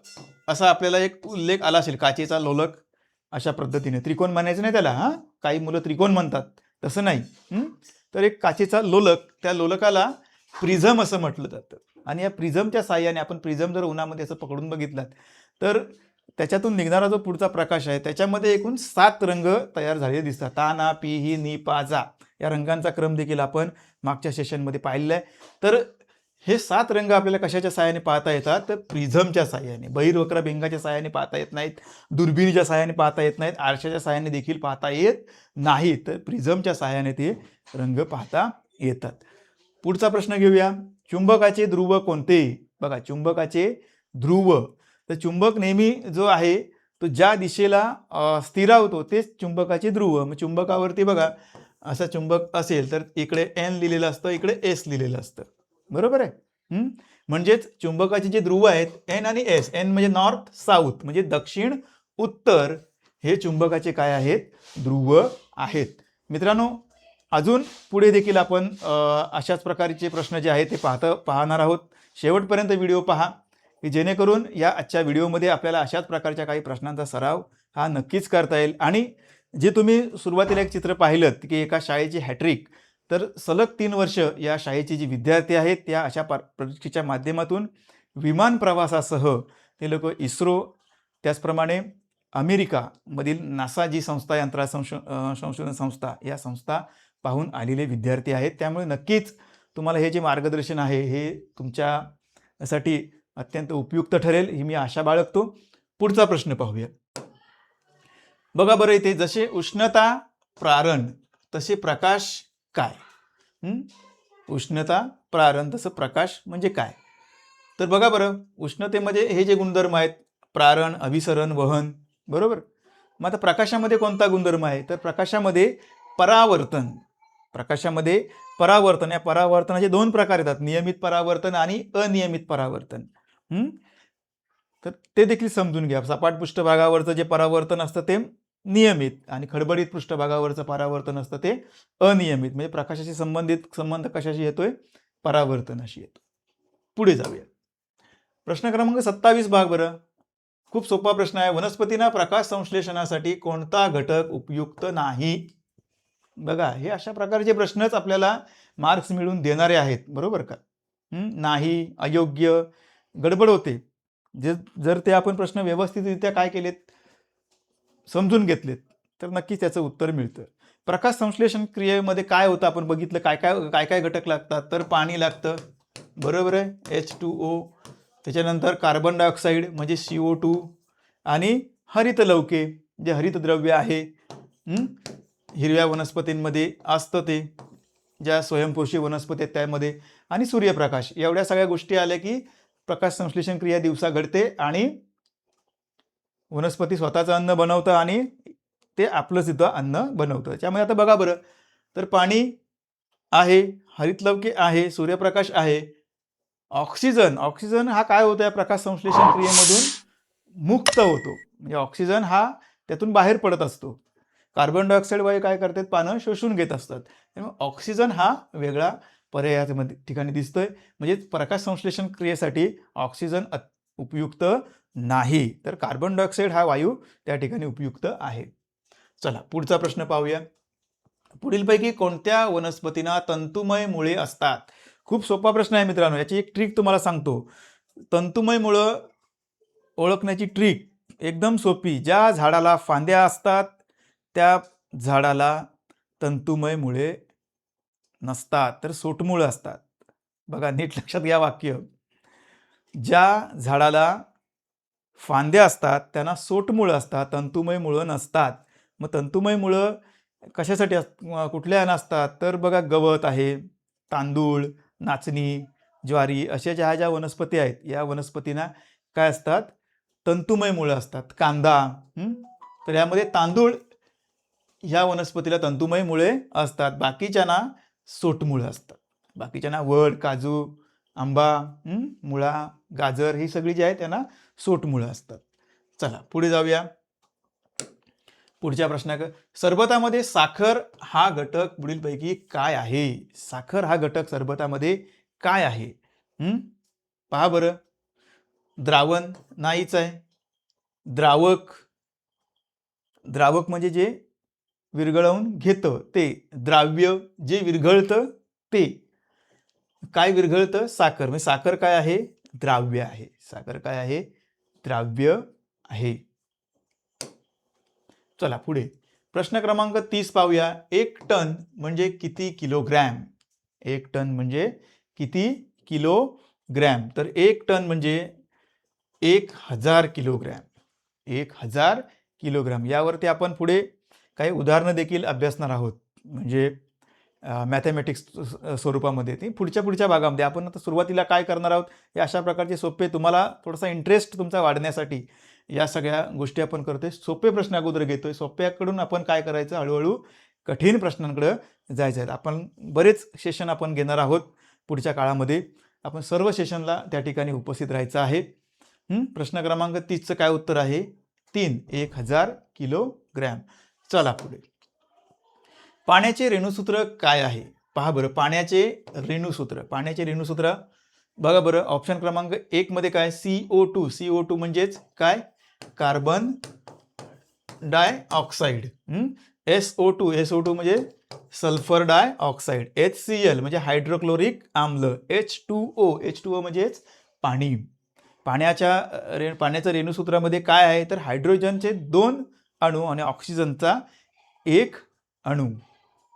असा आपल्याला एक उल्लेख आला असेल, काचेचा लोलक अशा पद्धतीने. त्रिकोण म्हणायचं नाही त्याला, हां, काही मुलं त्रिकोण म्हणतात, तसं नाही. तर एक काचेचा लोलक, त्या लोलकाला प्रिझम असं म्हटलं जातं आणि या प्रिझमच्या साहाय्याने आपण प्रिझम जर उन्हामध्ये असं पकडून बघितलात तर त्याच्यातून निघणारा जो पुढचा प्रकाश आहे त्याच्यामध्ये एकूण 7 रंग तयार झालेले दिसतात. ता, ना, पी, ही, नी, पा, जा या रंगांचा क्रम देखील आपण मागच्या सेशनमध्ये पाहिलेला आहे. तर हे 7 रंग आपल्याला कशाच्या साहाय्याने पाहता येतात, तर प्रिझमच्या साहाय्याने. बहिर्वक्र भिंगाच्या साहाय्याने पाहता येत नाहीत, दुर्बिणीच्या साहाय्याने पाहता येत नाहीत, आरशाच्या साहाय्याने देखील पाहता येत नाहीत, तर प्रिझमच्या साहाय्याने ते रंग पाहता येतात. पुढचा प्रश्न घेऊया. चुंबकाचे ध्रुव कोणते? बघा, चुंबकाचे ध्रुव, तर चुंबक नेहमी जो आहे तो ज्या दिशेला स्थिरावतो तेच चुंबकाचे ध्रुव. मग चुंबकावरती बघा, असा चुंबक असेल तर इकडे एन लिहिलेलं असतं, इकडे एस लिहिलेलं असतं, बरोबर आहे. म्हणजेच चुंबकाचे जे ध्रुव आहेत एन आणि एस, एन म्हणजे नॉर्थ साऊथ म्हणजे दक्षिण उत्तर, हे चुंबकाचे काय आहेत, ध्रुव आहेत. मित्रांनो, अजून पुढे देखील आपण अशाच प्रकारचे प्रश्न जे आहेत ते पाहणार आहोत. शेवटपर्यंत व्हिडिओ पहा की जेणेकरून या आजच्या व्हिडिओमध्ये आपल्याला अशाच प्रकारच्या काही प्रश्नांचा सराव हा नक्कीच करता येईल. आणि जे तुम्ही सुरुवातीला एक चित्र पाहिलं की एका शाळेची हॅट्रिक, तर सलग 3 वर्ष या शाळेचे जे विद्यार्थी आहेत त्या अशा परीक्षेच्या माध्यमातून विमान प्रवासासह ते लोक इस्रो, त्याचप्रमाणे अमेरिकामधील नासा जी संस्था, अंतराळ संशोधन संस्था, या संस्था पाहून आलेले विद्यार्थी आहेत. त्यामुळे नक्कीच तुम्हाला हे जे मार्गदर्शन आहे हे तुमच्यासाठी अत्यंत उपयुक्त ठरेल ही मी आशा बाळगतो. पुढचा प्रश्न पाहूया. बघा बरं, इथे जसे उष्णता प्रारण तसे प्रकाश काय? उष्णता प्रारण तसं प्रकाश म्हणजे काय? तर बघा बरं, उष्णतेमध्ये हे जे गुणधर्म आहेत, प्रारण, अभिसरण, वहन, बरोबर. मग आता प्रकाशामध्ये कोणता गुणधर्म आहे, तर प्रकाशामध्ये परावर्तन. प्रकाशामध्ये परावर्तन, या परावर्तनाचे 2 प्रकार येतात, नियमित परावर्तन आणि अनियमित परावर्तन. तर ते देखील समजून घ्या. सपाट पृष्ठभागावरचं जे परावर्तन असतं ते नियमित आणि खडबडीत पृष्ठभागावरचं परावर्तन असतं ते अनियमित. म्हणजे प्रकाशाशी संबंध कशाशी येतोय, परावर्तनाशी येतो. पुढे जाऊया. प्रश्न क्रमांक 27 भाग बरं, खूप सोपा प्रश्न आहे. वनस्पतींना प्रकाश संश्लेषणासाठी कोणता घटक उपयुक्त नाही? बघा, हे अशा प्रकारचे प्रश्नच आपल्याला मार्क्स मिळवून देणारे आहेत, बरोबर का. नाही, अयोग्य, गडबड होते. जर ते आपण प्रश्न व्यवस्थितरित्या काय केलेत, समजून घेतलेत, तर नक्कीच त्याचं उत्तर मिळतं. प्रकाश संश्लेषण क्रियेमध्ये काय होतं आपण बघितलं, काय काय घटक लागतात, तर पाणी लागतं, बरोबर आहे, H2O, त्याच्यानंतर कार्बन डायऑक्साईड म्हणजे CO2 आणि हरितलवके जे हरितद्रव्य आहे, हिरव्या वनस्पतींमध्ये असतं ते, ज्या स्वयंपोषी वनस्पती आहेत त्यामध्ये, आणि सूर्यप्रकाश. एवढ्या सगळ्या गोष्टी आल्या की प्रकाश संश्लेषण क्रिया दिवसा घडते आणि वनस्पती स्वतःचं अन्न बनवतं आणि ते आपलं सुद्धा अन्न बनवतं. त्यामुळे आता बघा बरं, तर पाणी आहे, हरितलवके आहे, सूर्यप्रकाश आहे, ऑक्सिजन हा काय होतो, या प्रकाश संश्लेषण क्रियेमधून मुक्त होतो. म्हणजे ऑक्सिजन हा त्यातून बाहेर पडत असतो. कार्बन डायऑक्साईड वायू काय करतात, पानं शोषून घेत असतात. त्यामुळे ऑक्सिजन हा वेगळा पर्याय ठिकाणी दिसतोय. म्हणजे प्रकाश संश्लेषण क्रियेसाठी ऑक्सिजन उपयुक्त नाही, तर कार्बन डायऑक्साईड हा वायू त्या ठिकाणी उपयुक्त आहे. चला पुढचा प्रश्न पाहूया. पुढीलपैकी कोणत्या वनस्पतींना तंतुमय मुळे असतात? खूप सोपा प्रश्न आहे मित्रांनो. याची एक ट्रिक तुम्हाला सांगतो. तंतुमय मुळं ओळखण्याची ट्रिक एकदम सोपी. ज्या झाडाला फांद्या असतात त्या झाडाला तंतुमय मुळे नसतात, तर सोटमुळं असतात. बघा, नीट लक्षात घ्या वाक्य. ज्या झाडाला फांद्या असतात त्यांना सोटमुळं असतात, तंतुमय मुळं नसतात. मग तंतुमय मुळं कशासाठी कुठल्या नसतात, तर बघा, गवत आहे, तांदूळ, नाचणी, ज्वारी अशा ज्या वनस्पती आहेत या वनस्पतींना काय असतात, तंतुमय मुळं असतात. कांदा, तर यामध्ये तांदूळ ह्या वनस्पतीला तंतुमय मुळे असतात, बाकीच्यांना सोटमुळं असतात. बाकीच्यांना वड, काजू, आंबा, मुळा, गाजर ही सगळी जी आहेत त्यांना सोटमुळं असतात. चला पुढे जाऊया. पुढच्या प्रश्नाक सरबतामध्ये साखर हा घटक पुढीलपैकी काय आहे? साखर हा घटक सरबतामध्ये काय आहे? पहा बरं. द्रावण नाहीच आहे. द्रावक म्हणजे जे विरघळवून घेतं ते. द्राव्य जे विरघळतं ते. काय विरघळतं? साखर. म्हणजे साखर काय आहे? द्राव्य आहे. साखर काय आहे? द्राव्य आहे. चला पुढे प्रश्न क्रमांक 30 पाहूया. 1 टन म्हणजे किती किलोग्रॅम? 1 टन म्हणजे किती किलोग्रॅम? तर 1 टन म्हणजे 1000 किलोग्रॅम. 1000 किलोग्रॅम. यावरती आपण पुढे काही उदाहरणं देखील अभ्यासणार आहोत. म्हणजे मॅथमॅटिक्स स्वरूपामध्ये. ती पुढच्या भागामध्ये आपण आता सुरुवातीला काय करणार आहोत, हे अशा प्रकारचे सोपे तुम्हाला थोडासा इंटरेस्ट तुमचा वाढण्यासाठी या सगळ्या गोष्टी आपण करतोय. सोपे प्रश्न अगोदर घेतोय. सोप्याकडून आपण काय करायचं, हळूहळू कठीण प्रश्नांकडे जायचं आहे. आपण बरेच सेशन आपण घेणार आहोत पुढच्या काळामध्ये. आपण सर्व सेशनला त्या ठिकाणी उपस्थित राहायचं आहे. प्रश्न क्रमांक 30चं काय उत्तर आहे? 3. 1000 किलोग्रॅम. चला पुढे. पाण्याचे रेणुसूत्र काय आहे? पहा बरं. पाण्याचे रेणुसूत्र बघा बरं. ऑप्शन क्रमांक 1 मध्ये काय? CO2. CO2 म्हणजेच काय? Carbon dioxide. SO2 म्हणजे सल्फर डायऑक्साईड. HCl म्हणजे हायड्रोक्लोरिक आम्ल. H2O म्हणजेच पाणी. पाण्याच्या रेणुसूत्रामध्ये काय आहे? तर हायड्रोजनचे 2 अणू आणि ऑक्सिजनचा 1 अणू.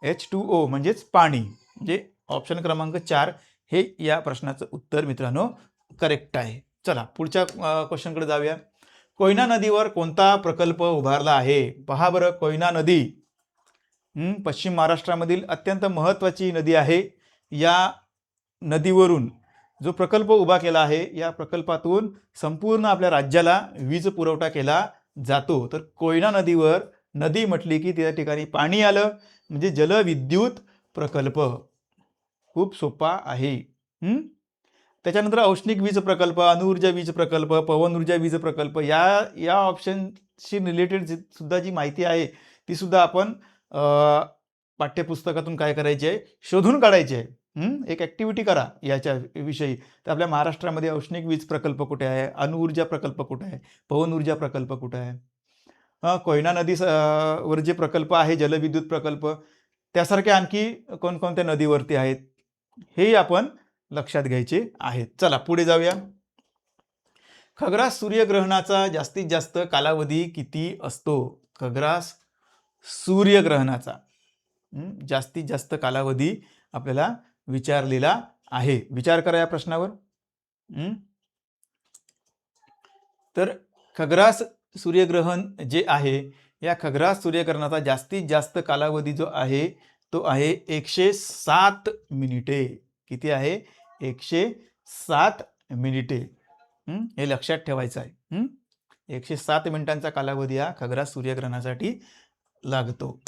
H2O म्हणजेच पाणी. म्हणजे ऑप्शन क्रमांक 4 हे या प्रश्नाचं उत्तर मित्रांनो करेक्ट आहे. चला पुढच्या क्वेश्चनकडे जाऊया. कोयना नदीवर कोणता प्रकल्प उभारला आहे? पहा बरं. कोयना नदी पश्चिम महाराष्ट्रामधील अत्यंत महत्त्वाची नदी आहे. या नदीवरून जो प्रकल्प उभा केला आहे, या प्रकल्पातून संपूर्ण आपल्या राज्याला वीज पुरवठा केला जातो. तर कोयना नदीवर नदी म्हटली की त्या ठिकाणी पाणी आलं, म्हणजे जलविद्युत प्रकल्प. खूप सोपा आहे. त्याच्यानंतर औष्णिक वीज प्रकल्प, अणुऊर्जा वीज प्रकल्प, पवन ऊर्जा वीज प्रकल्प, या ऑप्शनशी रिलेटेड सुद्धा जी माहिती आहे ती सुद्धा आपण पाठ्यपुस्तकातून काय करायची आहे? शोधून काढायची आहे. एक ॲक्टिव्हिटी करा याच्या विषयी. तर आपल्या महाराष्ट्रामध्ये औष्णिक वीज प्रकल्प कुठे आहे? अणुऊर्जा प्रकल्प कुठे आहे? पवन ऊर्जा प्रकल्प कुठे आहे? कोयना नदी वर जे प्रकल्प आहे, जलविद्युत प्रकल्प, त्यासारखे आणखी कोणकोणत्या नदीवरती आहेत हे आपण लक्षात घ्यायचे आहेत. चला पुढे जाऊया. खग्रास सूर्यग्रहणाचा जास्तीत जास्त कालावधी किती असतो? खग्रास सूर्यग्रहणाचा जास्तीत जास्त कालावधी आपल्याला विचारलेला आहे. विचार करा या प्रश्नावर. तर खग्रास सूर्यग्रहण जे आहे, या खग्रास सूर्यग्रहणाचा जास्तीत जास्त कालावधी जो आहे तो आहे 107 मिनिटे. किती आहे? 107 मिनिटे. हे लक्षात ठेवायचं आहे. 107 मिनिटांचा कालावधी हा खग्रास सूर्यग्रहणासाठी लागतो.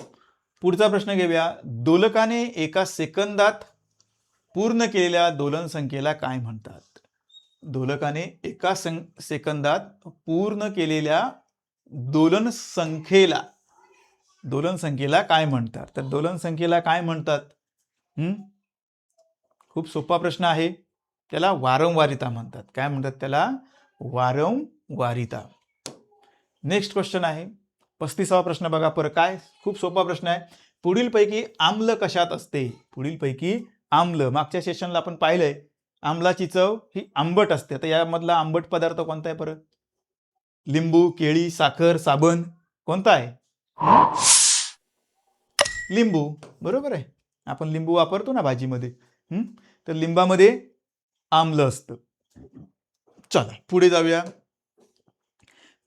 पुढचा प्रश्न घेऊया. दोलकाने एका सेकंदात पूर्ण केलेल्या दोलन संख्येला काय म्हणतात? दोलकाने एका सेकंदात पूर्ण केलेल्या दोलन संख्येला काय म्हणतात? तर दोलन संख्येला काय म्हणतात? खूप सोपा प्रश्न आहे. त्याला वारंवारिता म्हणतात. काय म्हणतात त्याला? वारंवारिता. नेक्स्ट क्वेश्चन आहे 35वा प्रश्न. बघा पर काय खूप सोपा प्रश्न आहे. पुढीलपैकी आम्ल कशात असते? पुढीलपैकी आम्ल. मागच्या सेशनला आपण पाहिलंय आम्लाची चव ही आंबट असते. तर यामधला आंबट पदार्थ कोणता आहे परत? लिंबू, केळी, साखर, साबण. कोणता आहे? लिंबू. बरोबर आहे. आपण लिंबू वापरतो ना भाजीमध्ये. तर लिंबामध्ये आम्ल असतं. चला पुढे जाऊया.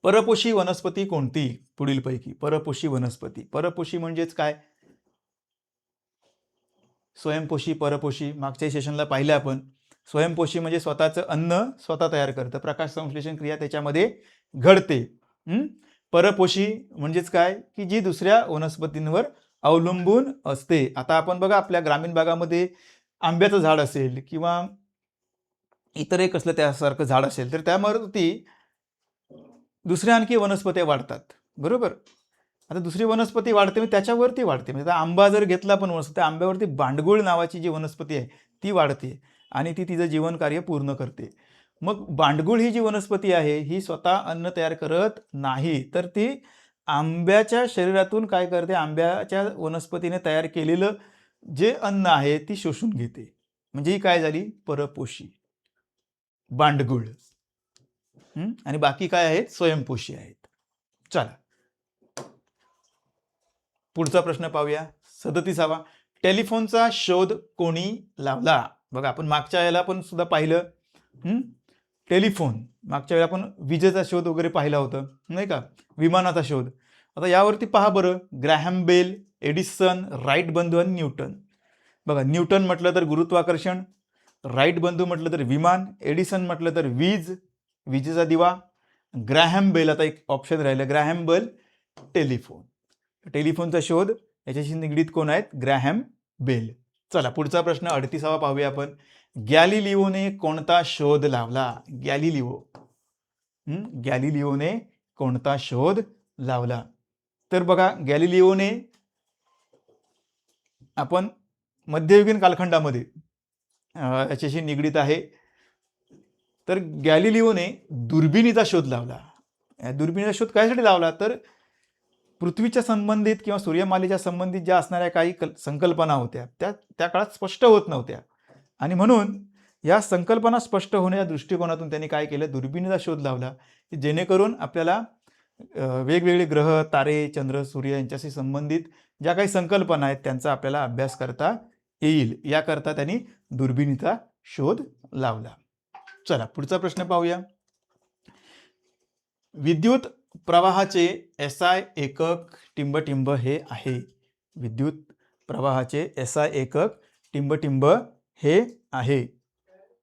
परपोषी वनस्पती कोणती? पुढीलपैकी परपोषी वनस्पती. परपोषी म्हणजेच काय? स्वयंपोषी, परपोषी. मागच्या सेशनला पाहिलं आपण. स्वयंपोषी म्हणजे स्वतःचं अन्न स्वतः तयार करतं. प्रकाश संश्लेषण क्रिया त्याच्यामध्ये घडते. परपोषी म्हणजेच काय? की जी दुसऱ्या वनस्पतींवर अवलंबून असते. आता आपण बघा आपल्या ग्रामीण भागामध्ये आंब्याचं झाड असेल किंवा इतर एक असलं त्यासारखं झाड असेल, तर त्यावरती दुसऱ्या आणखी वनस्पत्या वाढतात. बरोबर. आता दुसरी वनस्पती वाढते म्हणजे त्याच्यावरती वाढते. म्हणजे आता आंबा जर घेतला पण वनस्पती, त्या आंब्यावरती बांडगुळ नावाची जी वनस्पती आहे ती वाढते आणि ती तिचं जीवन कार्य पूर्ण करते. मग बांडगुळ ही जी वनस्पती आहे ही स्वतः अन्न तयार करत नाही, तर ती आंब्याच्या शरीरातून काय करते, आंब्याच्या वनस्पतीने तयार केलेलं जे अन्न आहे ती शोषून घेते. म्हणजे ही काय झाली, परपोषी बांडगुळ. आणि बाकी काय आहेत, स्वयंपोषी आहेत. चला पुढचा प्रश्न पाहूया. 37वा, टेलिफोनचा शोध कोणी लावला? बघा आपण मागच्या वेळेला पण सुद्धा पाहिलं टेलिफोन, मागच्या वेळेला आपण विजेचा शोध वगैरे पाहिला होता नाही का, विमानाचा शोध. आता यावरती पहा बरं, ग्रॅहम बेल, एडिसन, राईट बंधू आणि न्यूटन. बघा न्यूटन म्हटलं तर गुरुत्वाकर्षण, राईट बंधू म्हटलं तर विमान, एडिसन म्हटलं तर विजेचा दिवा, ग्रॅहम बेल आता एक ऑप्शन राहिलं, ग्रॅहम बेल टेलिफोन. टेलिफोनचा शोध याच्याशी निगडीत कोण आहेत, ग्रॅहम बेल. चला पुढचा प्रश्न 38वा पाहूया आपण. गॅलिलिओने कोणता शोध लावला? गॅलिलिओने कोणता शोध लावला? तर बघा गॅलिलिओने आपण मध्ययुगीन कालखंडामध्ये याच्याशी निगडीत आहे. तर गॅलिलिओने दुर्बिणीचा शोध लावला. दुर्बिणीचा शोध कशासाठी लावला, तर पृथ्वीच्या संबंधित किंवा सूर्यमालेच्या संबंधित ज्या असणाऱ्या काही संकल्पना होत्या त्या काळात स्पष्ट होत नव्हत्या आणि म्हणून या संकल्पना स्पष्ट होण्याच्या दृष्टिकोनातून त्यांनी काय केलं, दुर्बिणीचा शोध लावला, की जेणेकरून आपल्याला वेगवेगळे ग्रह, तारे, चंद्र, सूर्य यांच्याशी संबंधित ज्या काही संकल्पना आहेत त्यांचा आपल्याला अभ्यास करता येईल, याकरता त्यांनी दुर्बिणीचा शोध लावला. चला पुढचा प्रश्न पाहूया. विद्युत प्रवाहाचे SI एकक टिंबटिंब हे आहे. विद्युत प्रवाहाचे SI एकक टिंबटिंब हे आहे.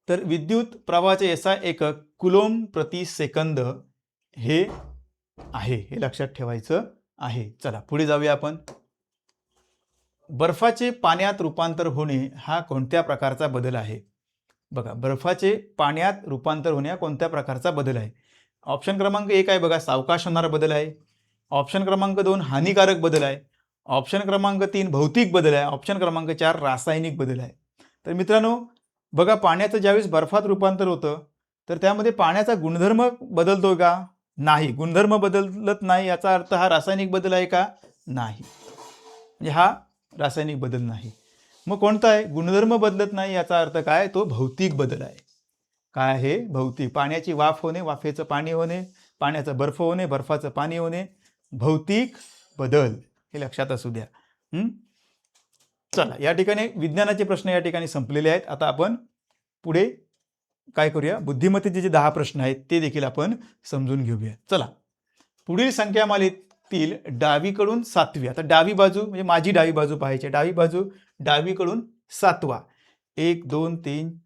तर विद्युत प्रवाहाचे SI एकक कुलोम प्रति सेकंद हे आहे, हे लक्षात ठेवायचं आहे. चला पुढे जाऊया आपण. बर्फाचे पाण्यात रूपांतर होणे हा कोणत्या प्रकारचा बदल आहे? बघा बर्फाचे पाण्यात रूपांतर होणे हा कोणत्या प्रकारचा बदल आहे? ऑप्शन क्रमांक 1 आहे बघा, सावकाश होणारा बदल आहे. ऑप्शन क्रमांक 2 हानिकारक बदल आहे. ऑप्शन क्रमांक 3 भौतिक बदल आहे. ऑप्शन क्रमांक 4 रासायनिक बदल आहे. तर मित्रांनो बघा, पाण्याचं ज्यावेळेस बर्फात रूपांतर होतं तर त्यामध्ये पाण्याचा गुणधर्म बदलतो का? नाही. गुणधर्म बदलत नाही याचा अर्थ हा रासायनिक बदल आहे का? नाही. म्हणजे हा रासायनिक बदल नाही. मग कोणता आहे? गुणधर्म बदलत नाही याचा अर्थ काय? तो भौतिक बदल आहे. काय आहे? भौतिक. पाण्याची वाफ होणे, वाफेचं पाणी होणे, पाण्याचा बर्फ होणे, बर्फाचं पाणी होणे, भौतिक बदल. हे लक्षात असू द्या. चला या ठिकाणी विज्ञानाचे प्रश्न या ठिकाणी संपलेले आहेत. आता आपण पुढे काय करूया, बुद्धिमत्तेचे जे 10 प्रश्न आहेत ते देखील आपण समजून घेऊया. चला पुढील संख्यामालेतील डावीकडून 7वी, आता डावी बाजू म्हणजे माझी डावी बाजू पाहायची. डावी बाजू डावीकडून 7वा, 1 2 3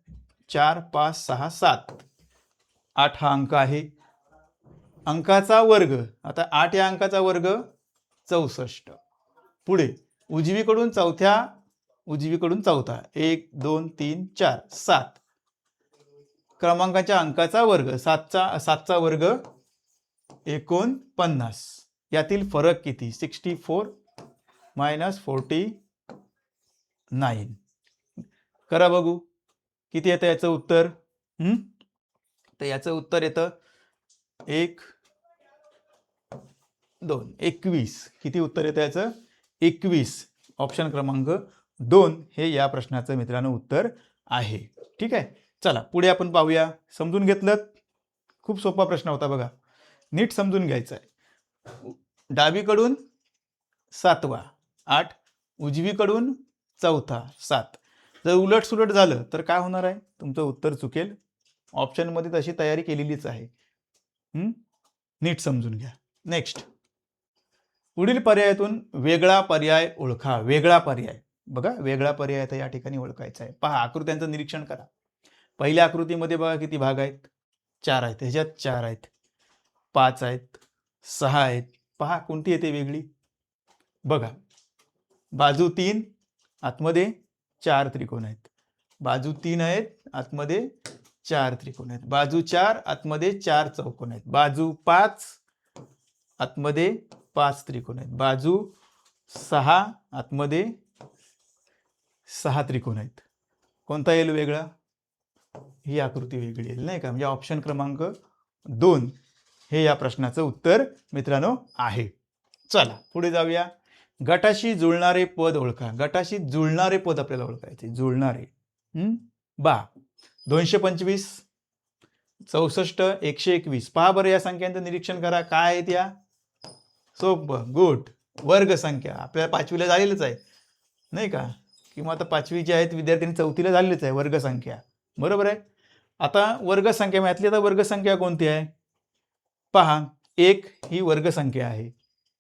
4 5 6 7 8 हा अंक आहे. अंकाचा वर्ग, आता 8 या अंकाचा वर्ग 64. पुढे उजवीकडून चौथा 1 2 3 4 7 क्रमांकाच्या अंकाचा वर्ग, 7चा वर्ग 49. यातील फरक किती? 64 मायनस 49. करा बघू किती येतं याचं उत्तर. तर याचं उत्तर येतं 1 2 21. किती उत्तर येतं याचं? 21. ऑप्शन क्रमांक 2 हे या प्रश्नाचं मित्रांनो उत्तर आहे. ठीक आहे. चला पुढे आपण पाहूया. समजून घेतलं? खूप सोपा प्रश्न होता बघा, नीट समजून घ्यायचा आहे. डावीकडून 7वा 8, उजवीकडून चौथा 7. जर उलट सुलट झालं तर काय होणार आहे? तुमचं उत्तर चुकेल. ऑप्शनमध्ये तशी तयारी केलेलीच आहे. नीट समजून घ्या. नेक्स्ट, पुढील पर्यायातून वेगळा पर्याय ओळखा. वेगळा पर्याय बघा, वेगळा पर्याय तर या ठिकाणी ओळखायचा आहे. पहा आकृत्यांचं निरीक्षण करा. पहिल्या आकृतीमध्ये बघा किती भाग आहेत? 4 आहेत. ह्याच्यात 4 आहेत, 5 आहेत, 6 आहेत. पहा कोणती येते वेगळी? बघा बाजू 3, आतमध्ये 4 त्रिकोण आहेत. बाजू 3 आहेत, आतमध्ये 4 त्रिकोण आहेत. बाजू 4, आतमध्ये 4 चौकोन आहेत. बाजू 5, आतमध्ये 5 त्रिकोण आहेत, बाजू 6, आतमध्ये 6 त्रिकोण आहेत. कोणता येईल वेगळा? ही आकृती वेगळी येईल नाही का? म्हणजे ऑप्शन क्रमांक 2 हे या प्रश्नाचं उत्तर मित्रांनो आहे. चला पुढे जाऊया. गटाशी जुळणारे पद ओळखा. गटाशी जुळणारे पद आपल्याला ओळखायचे. जुळणारे 225, 64, 121. पहा बरं या संख्यांचं निरीक्षण करा. काय आहेत या? सोपं, गुड. वर्ग संख्या आपल्याला 5वीला झालेलंच आहे नाही का? किंवा आता 5वी जे आहेत विद्यार्थ्यांनी 4थीला झालेलीच आहे वर्ग संख्या. बरोबर आहे. आता वर्ग संख्या यातली आता वर्ग संख्या कोणती आहे? पहा, 1 ही वर्ग संख्या आहे.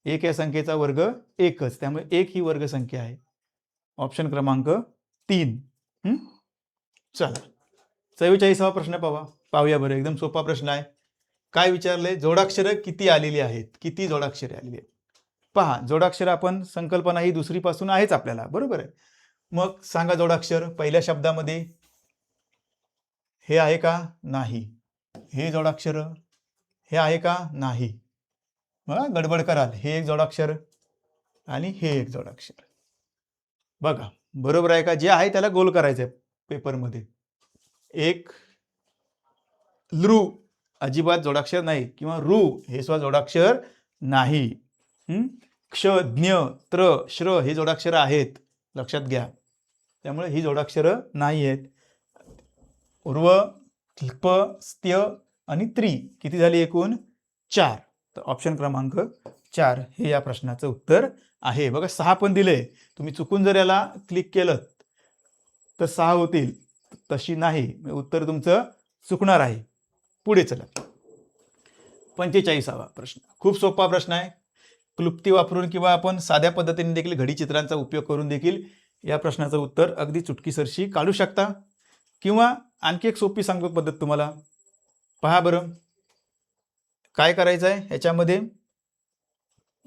1 या संख्येचा वर्ग 1च, त्यामुळे 1 ही वर्ग संख्या आहे. ऑप्शन क्रमांक 3. चला 44वा प्रश्न पाहूया बरं. एकदम सोपा प्रश्न आहे. काय विचारलंय? जोडाक्षरं किती आलेली आहेत? किती जोडाक्षरे आलेली आहेत? पहा, जोडाक्षर आपण संकल्पना ही दुसरीपासून आहेच आपल्याला, बरोबर आहे. मग सांगा जोडाक्षर. पहिल्या शब्दामध्ये हे आहे का? नाही. हे जोडाक्षर हे आहे का? नाही. बघा गडबड कराल. हे एक जोडाक्षर आणि हे एक जोडाक्षर. बघा बरोबर आहे का? जे आहे त्याला गोल करायचंय पेपरमध्ये. एक लृ अजिबात जोडाक्षर नाही, किंवा रू हे सुद्धा जोडाक्षर नाही. क्ष, ज्ञ, त्र, श्र हे जोडाक्षर आहेत, लक्षात घ्या. त्यामुळे ही जोडाक्षरं नाही आहेत. उर्व, ल्प, स्त्य आणि त्रि किती झाली एकूण? 4. तर ऑप्शन क्रमांक 4 हे या प्रश्नाचं उत्तर आहे. बघा 6 पण दिले. तुम्ही चुकून जर याला क्लिक केलं तर 6 होतील, तशी नाही, उत्तर तुमचं चुकणार आहे. पुढे चला. 45वा प्रश्न खूप सोपा प्रश्न आहे. क्लुप्ती वापरून किंवा आपण साध्या पद्धतीने देखील घडी चित्रांचा उपयोग करून देखील या प्रश्नाचं उत्तर अगदी चुटकीसरशी काढू शकता. किंवा आणखी एक सोपी सांगतो पद्धत तुम्हाला. पहा बरं काय करायचं आहे. ह्याच्यामध्ये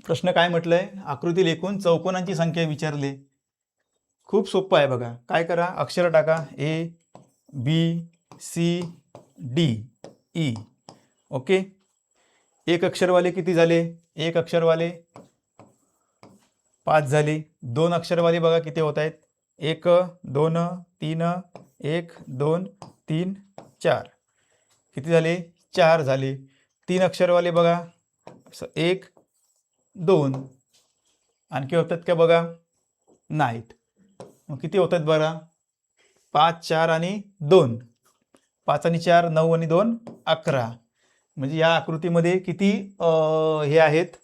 प्रश्न काय म्हटलंय? आकृतीतील एकूण चौकोनांची संख्या विचारली. खूप सोपं आहे बघा. काय करा, अक्षर टाका. A, B, C, D, E. Okay. एक अक्षरवाले किती झाले? एक अक्षरवाले 5 झाले. 2 अक्षरवाले बघा किती होत आहेत? 1, 2, 3, 1, 2, 3, 4. किती झाले? 4 झाले. 3 अक्षरवाले बघा 1, 2. आणखी होतात का बघा? नाहीत. मग किती होतात बघा? 5, 4 आणि 2. 5 आणि 4 9 आणि 2 11. म्हणजे या आकृतीमध्ये किती हे आहेत?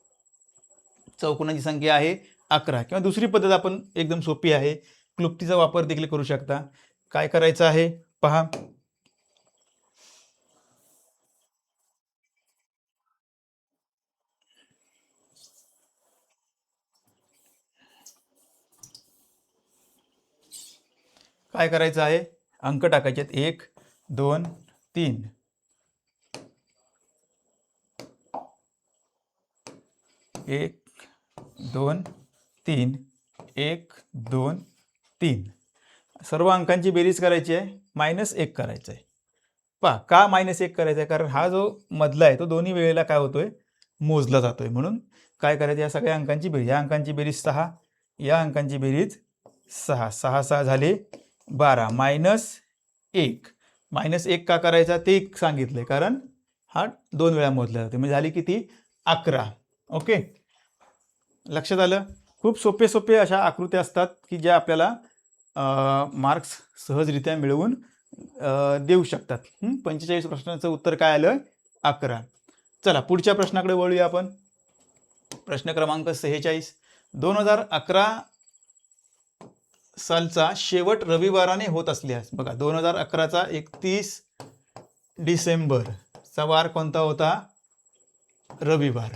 चौकोनांची संख्या आहे 11. किंवा दुसरी पद्धत आपण एकदम सोपी आहे, क्लुप्तीचा वापर देखील करू शकता. काय करायचं आहे पहा. काय करायचं आहे? अंक टाकायचे आहेत. 1, 2, 3. 1, 2, 3. 1, 2, 3. सर्व अंकांची बेरीज करायची आहे. -1 करायचं आहे. पहा का -1 करायचं आहे? कारण हा जो मधला आहे तो दोन्ही वेळेला काय होतोय? मोजला जातोय. म्हणून काय करायचं? या सगळ्या अंकांची बेरीज. या अंकांची बेरीज 6, या अंकांची बेरीज 6. 6 6 झाले 12. -1. -1 का करायचा ते सांगितलंय, कारण हा 2 वेळा मोजला जातो. म्हणजे झाली किती? 11. ओके, लक्षात आलं? खूप सोपे अशा आकृत्या असतात की ज्या आपल्याला मार्क्स सहजरित्या मिळवून देऊ शकतात. 45 प्रश्नाचं उत्तर काय आलं? 11. चला पुढच्या प्रश्नाकडे वळूया आपण. प्रश्न क्रमांक 46. 2011 सालचा शेवट रविवाराने होत असल्यास, बघा 2011चा 31 डिसेंबरचा वार कोणता होता? रविवार.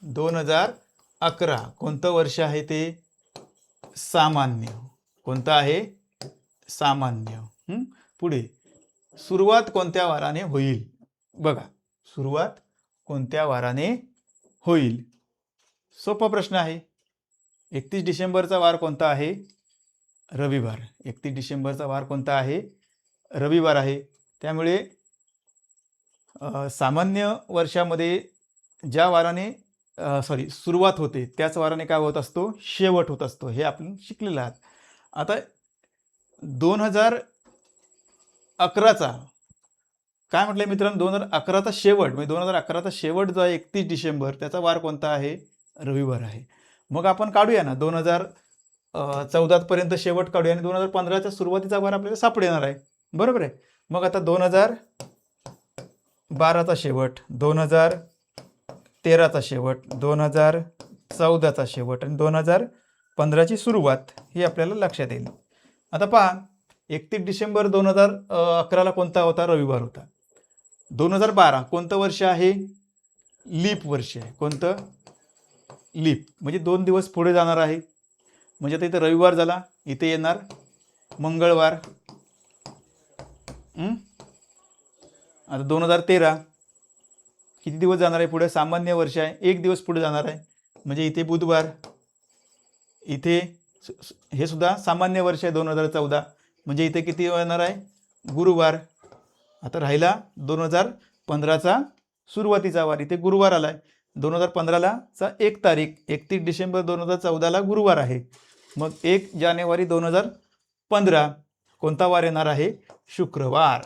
2011 कोणतं वर्ष आहे ते? सामान्य. कोणतं आहे? सामान्य. पुढे सुरुवात कोणत्या वाराने होईल? बघा सुरुवात कोणत्या वाराने होईल? सोपा प्रश्न आहे. 31 डिसेंबरचा वार कोणता आहे? रविवार. 31 डिसेंबरचा वार कोणता आहे? रविवार आहे. त्यामुळे सामान्य वर्षामध्ये ज्या वाराने सॉरी सुरुवात होते त्याच वाराने काय होत असतो, शेवट होत असतो. हे आपण शिकलेलं आहात. आता 2011चा काय म्हटलंय मित्रांनो, 2011चा शेवट म्हणजे 2011चा शेवट जो आहे 31 डिसेंबर, त्याचा वार कोणता आहे, रविवार आहे. मग आपण काढूया ना 2014 पर्यंत शेवट काढूया आणि 2015च्या सुरुवातीचा वार आपल्याला सापडेणार आहे. बरोबर आहे. मग आता 2012चा शेवट, 2013चा शेवट, 2014चा शेवट आणि 2015ची सुरुवात ही आपल्याला लक्षात येईल. आता पहा 31 डिसेंबर 2011ला कोणता होता, रविवार होता. 2012 कोणतं वर्ष आहे, लीप वर्ष आहे. कोणतं, लीप, म्हणजे 2 दिवस पुढे जाणार आहे. म्हणजे आता इथे रविवार झाला, इथे येणार मंगळवार. आता 2013 किती दिवस जाणार आहे पुढे, सामान्य वर्ष आहे, 1 दिवस पुढे जाणार आहे. म्हणजे इथे बुधवार, इथे हे सुद्धा सामान्य वर्ष आहे 2014, म्हणजे इथे किती येणार आहे, गुरुवार. आता राहिला 2015चा सुरुवातीचा वार, इथे गुरुवार आलाय. 2015ला 1 तारीख, 31 डिसेंबर 2014ला गुरुवार आहे. मग 1 जानेवारी 2015 कोणता वार येणार आहे, शुक्रवार.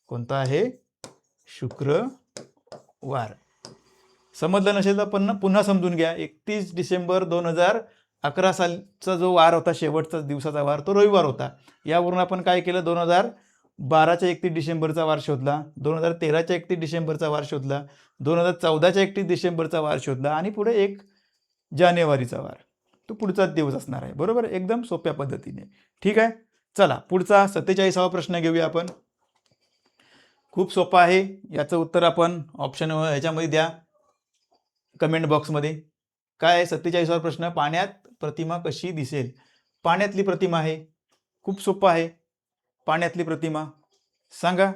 कोणता आहे, शुक्रवार. समजलं नसेल तर पुन्हा समजून घ्या. 31 डिसेंबर 2011 सालचा जो वार होता, शेवटचा दिवसाचा वार, तो रविवार होता. यावरून आपण काय केलं, 2012च्या 31 डिसेंबरचा वार शोधला, 2013च्या 31 डिसेंबरचा वार शोधला, 2014च्या 31 डिसेंबरचा वार शोधला आणि पुढे 1 जानेवारीचा वार, तो पुढचाच दिवस असणार आहे. बरोबर, एकदम सोप्या पद्धतीने. ठीक आहे. चला पुढचा 47वा प्रश्न घेऊया आपण. खूप सोपा आहे. याचं उत्तर आपण ऑप्शन ह्याच्यामध्ये द्या, कमेंट बॉक्समध्ये. काय आहे 47वा प्रश्न, पाण्यात प्रतिमा कशी दिसेल. पाण्यातली प्रतिमा आहे, खूप सोपं आहे. पाण्यातली प्रतिमा सांगा.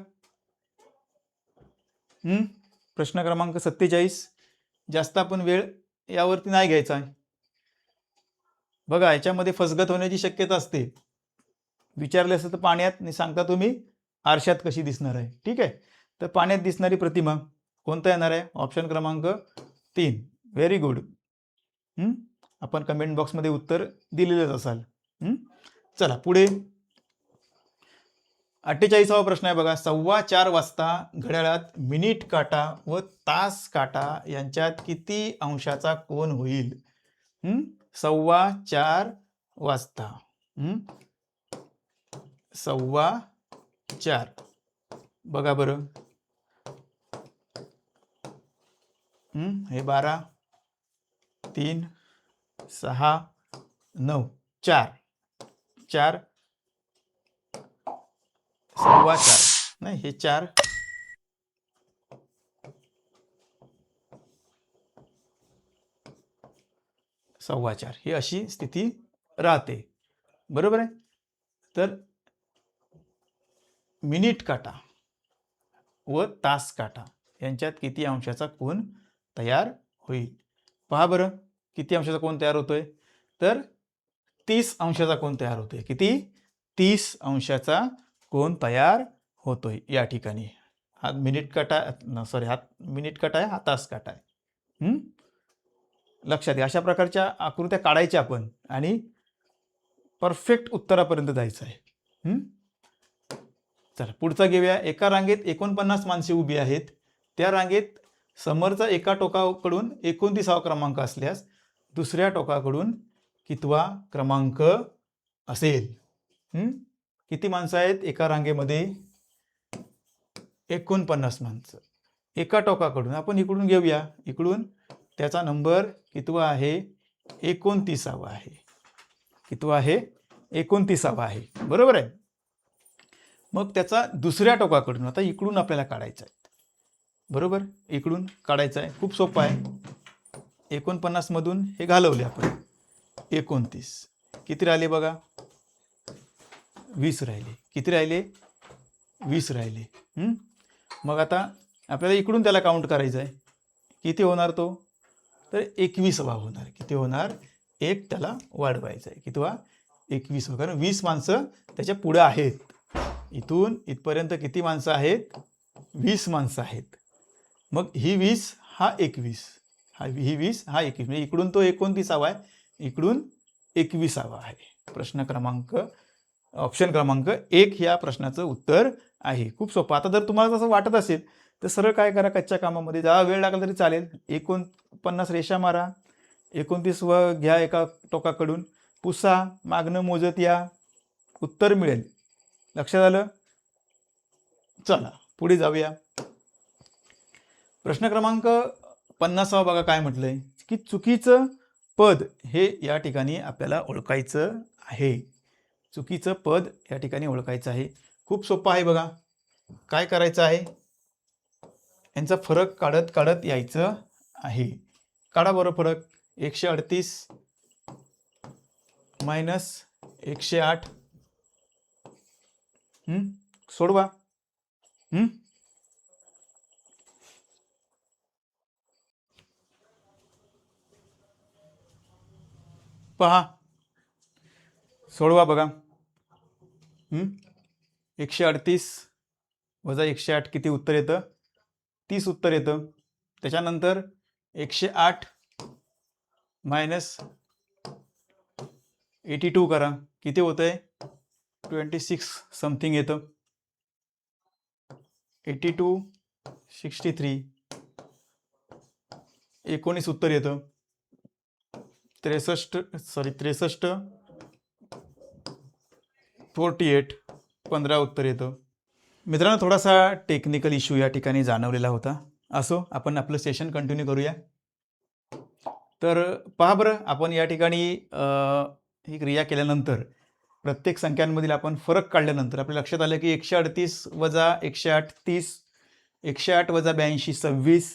प्रश्न क्रमांक 47. जास्त आपण वेळ यावरती नाही घ्यायचा आहे. बघा याच्यामध्ये फसगत होण्याची शक्यता असते. विचारले असतं तर पाण्यात नाही सांगता तुम्ही आरशात कशी दिसणार आहे. ठीक आहे. तर पाण्यात दिसणारी प्रतिमा कोणता येणार आहे, ऑप्शन क्रमांक 3. Very good. आपण कमेंट बॉक्समध्ये उत्तर दिलेलंच असाल. चला पुढे 48वा प्रश्न आहे बघा. 4:15 वाजता घड्याळात मिनिट काटा व तास काटा यांच्यात किती अंशाचा कोन होईल. 4:15 वाजता 4:15 बघा बरं. हे 12 3 6 9 4 4 4:15 नाही, हे 4 4:15 ही अशी स्थिती राहते. बरोबर आहे. तर मिनिट काटा व तास काटा यांच्यात किती अंशाचा कोन तयार होईल. पहा बरं किती अंशाचा कोन तयार होतोय, तर 30 अंशाचा कोन तयार होतोय. किती, 30 अंशाचा कोन तयार होतोय या ठिकाणी. हा मिनिट काटा सॉरी हा मिनिट काटा आहे, हा तास काटा आहे. लक्षात घ्या. अशा प्रकारच्या आकृत्या काढायच्या आपण आणि परफेक्ट उत्तरापर्यंत जायचं आहे. चला पुढचा घेऊया. एका रांगेत 49 माणसे उभी आहेत. त्या रांगेत समोरचा एका टोकाकडून 29वा क्रमांक असल्यास दुसऱ्या टोकाकडून कितवा क्रमांक असेल. किती माणसं आहेत एका रांगेमध्ये, 49 माणसं. एका टोकाकडून आपण इकडून घेऊया, इकडून त्याचा नंबर कितवा आहे, 29वा आहे. कितवा आहे, 29वा आहे. बरोबर आहे. मग त्याचा दुसऱ्या टोकाकडून आता इकडून आपल्याला काढायचा आहे. बरोबर, इकडून काढायचा आहे. खूप सोपं आहे. 49 मधून हे घालवले आपण, 29 किती राहिले बघा, 20 राहिले. किती राहिले, 20 राहिले. मग आता आपल्याला इकडून त्याला काउंट करायचं आहे. किती होणार तो, तर 21वा होणार. किती होणार, 1 त्याला वाढवायचं आहे. कितवा, 21वा. कारण 20 माणसं त्याच्या पुढे आहेत. इथून इथपर्यंत किती माणसं आहेत, 20 माणसं आहेत. मग ही 20 हा 21 ही 20, हा 21, म्हणजे इकडून तो 29वा आहे, इकडून 21वा आहे. प्रश्न क्रमांक ऑप्शन क्रमांक 1 या प्रश्नाचं उत्तर आहे. खूप सोपं. आता जर तुम्हाला तसं वाटत असेल तर सरळ काय करा, कच्च्या कामामध्ये जरा वेळ लागला तरी चालेल, 49 रेषा मारा, 29 घ्या एका टोकाकडून, पुसा, मागणं मोजत या, उत्तर मिळेल. लक्षात आलं? चला पुढे जाऊया. प्रश्न क्रमांक 50 बघा काय म्हटलंय की चुकीचं पद हे या ठिकाणी आपल्याला ओळखायचं आहे. चुकीचं पद या ठिकाणी ओळखायचं आहे. खूप सोपं आहे बघा. काय करायचं आहे, यांचा फरक काढत काढत यायचं आहे. काढा बरं फरक. 138 मायनस 108, सोडवा. पहा, सोडवा बघा. 138 वजा 108 किती उत्तर येतं? 30 उत्तर येतं. त्याच्यानंतर 108 मायनस 82 करा, किती होतंय? 26 समथिंग येतं. 82 63 19 उत्तर येतं. 63 48 15 उत्तर येतं. मित्रांनो, थोडासा टेक्निकल इश्यू या ठिकाणी जाणवलेला होता. असो, आपण आपलं सेशन कंटिन्यू करूया. तर पहा बरं, आपण या ठिकाणी ही क्रिया केल्यानंतर प्रत्येक संख्यांमधील आपण फरक काढल्यानंतर आपल्या लक्षात आलं की 138 वजा 108 30, 108 वजा 82 26,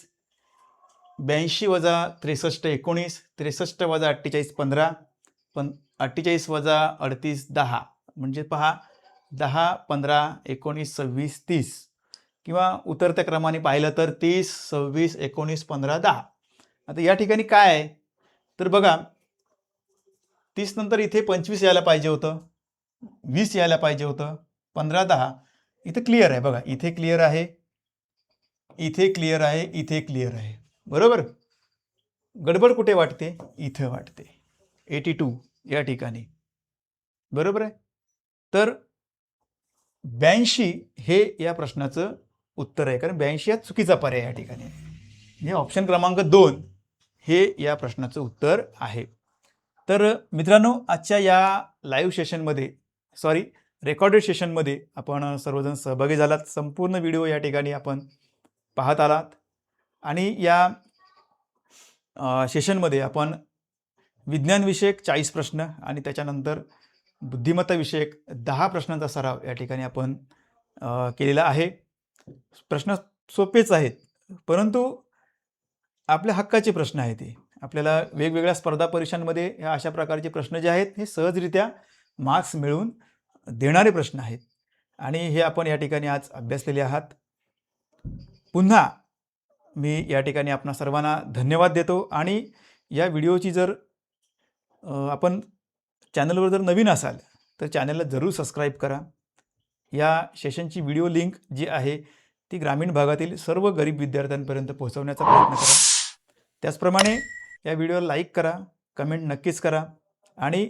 82 वजा 63 19, 63 वजा 48 15, 48 वजा 38 10, म्हणजे पहा 10 15 19 26 30, किंवा उतरत्या क्रमाने पाहिलं तर 30 26 19 15 10. आता या ठिकाणी काय आहे तर बघा, 30 नंतर इथे 25 यायला पाहिजे होतं, 20 यायला पाहिजे होतं, 15 10. इथे क्लिअर आहे बघा, इथे क्लिअर आहे, इथे क्लिअर आहे, इथे क्लिअर आहे. बरोबर. गडबड कुठे वाटते? इथे वाटते, 82 या ठिकाणी. बरोबर आहे. तर 82 हे या प्रश्नाचं उत्तर आहे, कारण 82 हा चुकीचा पर्याय या ठिकाणी. म्हणजे ऑप्शन क्रमांक 2 हे या प्रश्नाचं उत्तर आहे. तर मित्रांनो, आजच्या या लाईव्ह सेशनमध्ये, रेकॉर्डेड सेशनमध्ये आपण सर्वजण सहभागी झालात. संपूर्ण व्हिडिओ या ठिकाणी आपण पाहत आलात, आणि या सेशनमध्ये आपण विज्ञानविषयक 40 प्रश्न आणि त्याच्यानंतर बुद्धिमत्ताविषयक 10 प्रश्नांचा सराव या ठिकाणी आपण केलेला आहे. प्रश्न सोपेच आहेत, परंतु आपल्या हक्काचे प्रश्न आहेत. ते आपल्याला वेगवेगळ्या स्पर्धा परीक्षांमध्ये ह्या अशा प्रकारचे प्रश्न जे आहेत हे सहजरित्या मार्क्स मिळवून देणारे प्रश्न आहेत, आणि हे आपण या ठिकाणी आज अभ्यासलेले आहात. पुन्हा मी या ठिकाणी आपणा सर्वांना धन्यवाद देतो, आणि या व्हिडिओची जर आपण चॅनलवर जर नवीन असाल तर चॅनलला जरूर सबस्क्राईब करा. या सेशनची व्हिडिओ लिंक जी आहे ती ग्रामीण भागातील सर्व गरीब विद्यार्थ्यांपर्यंत पोहोचवण्याचा प्रयत्न करा. त्याचप्रमाणे या व्हिडिओला लाईक करा, कमेंट नक्कीच करा, आणि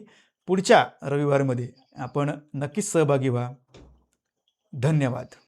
पुढच्या रविवारमध्ये आपण नक्कीच सहभागी व्हा. धन्यवाद.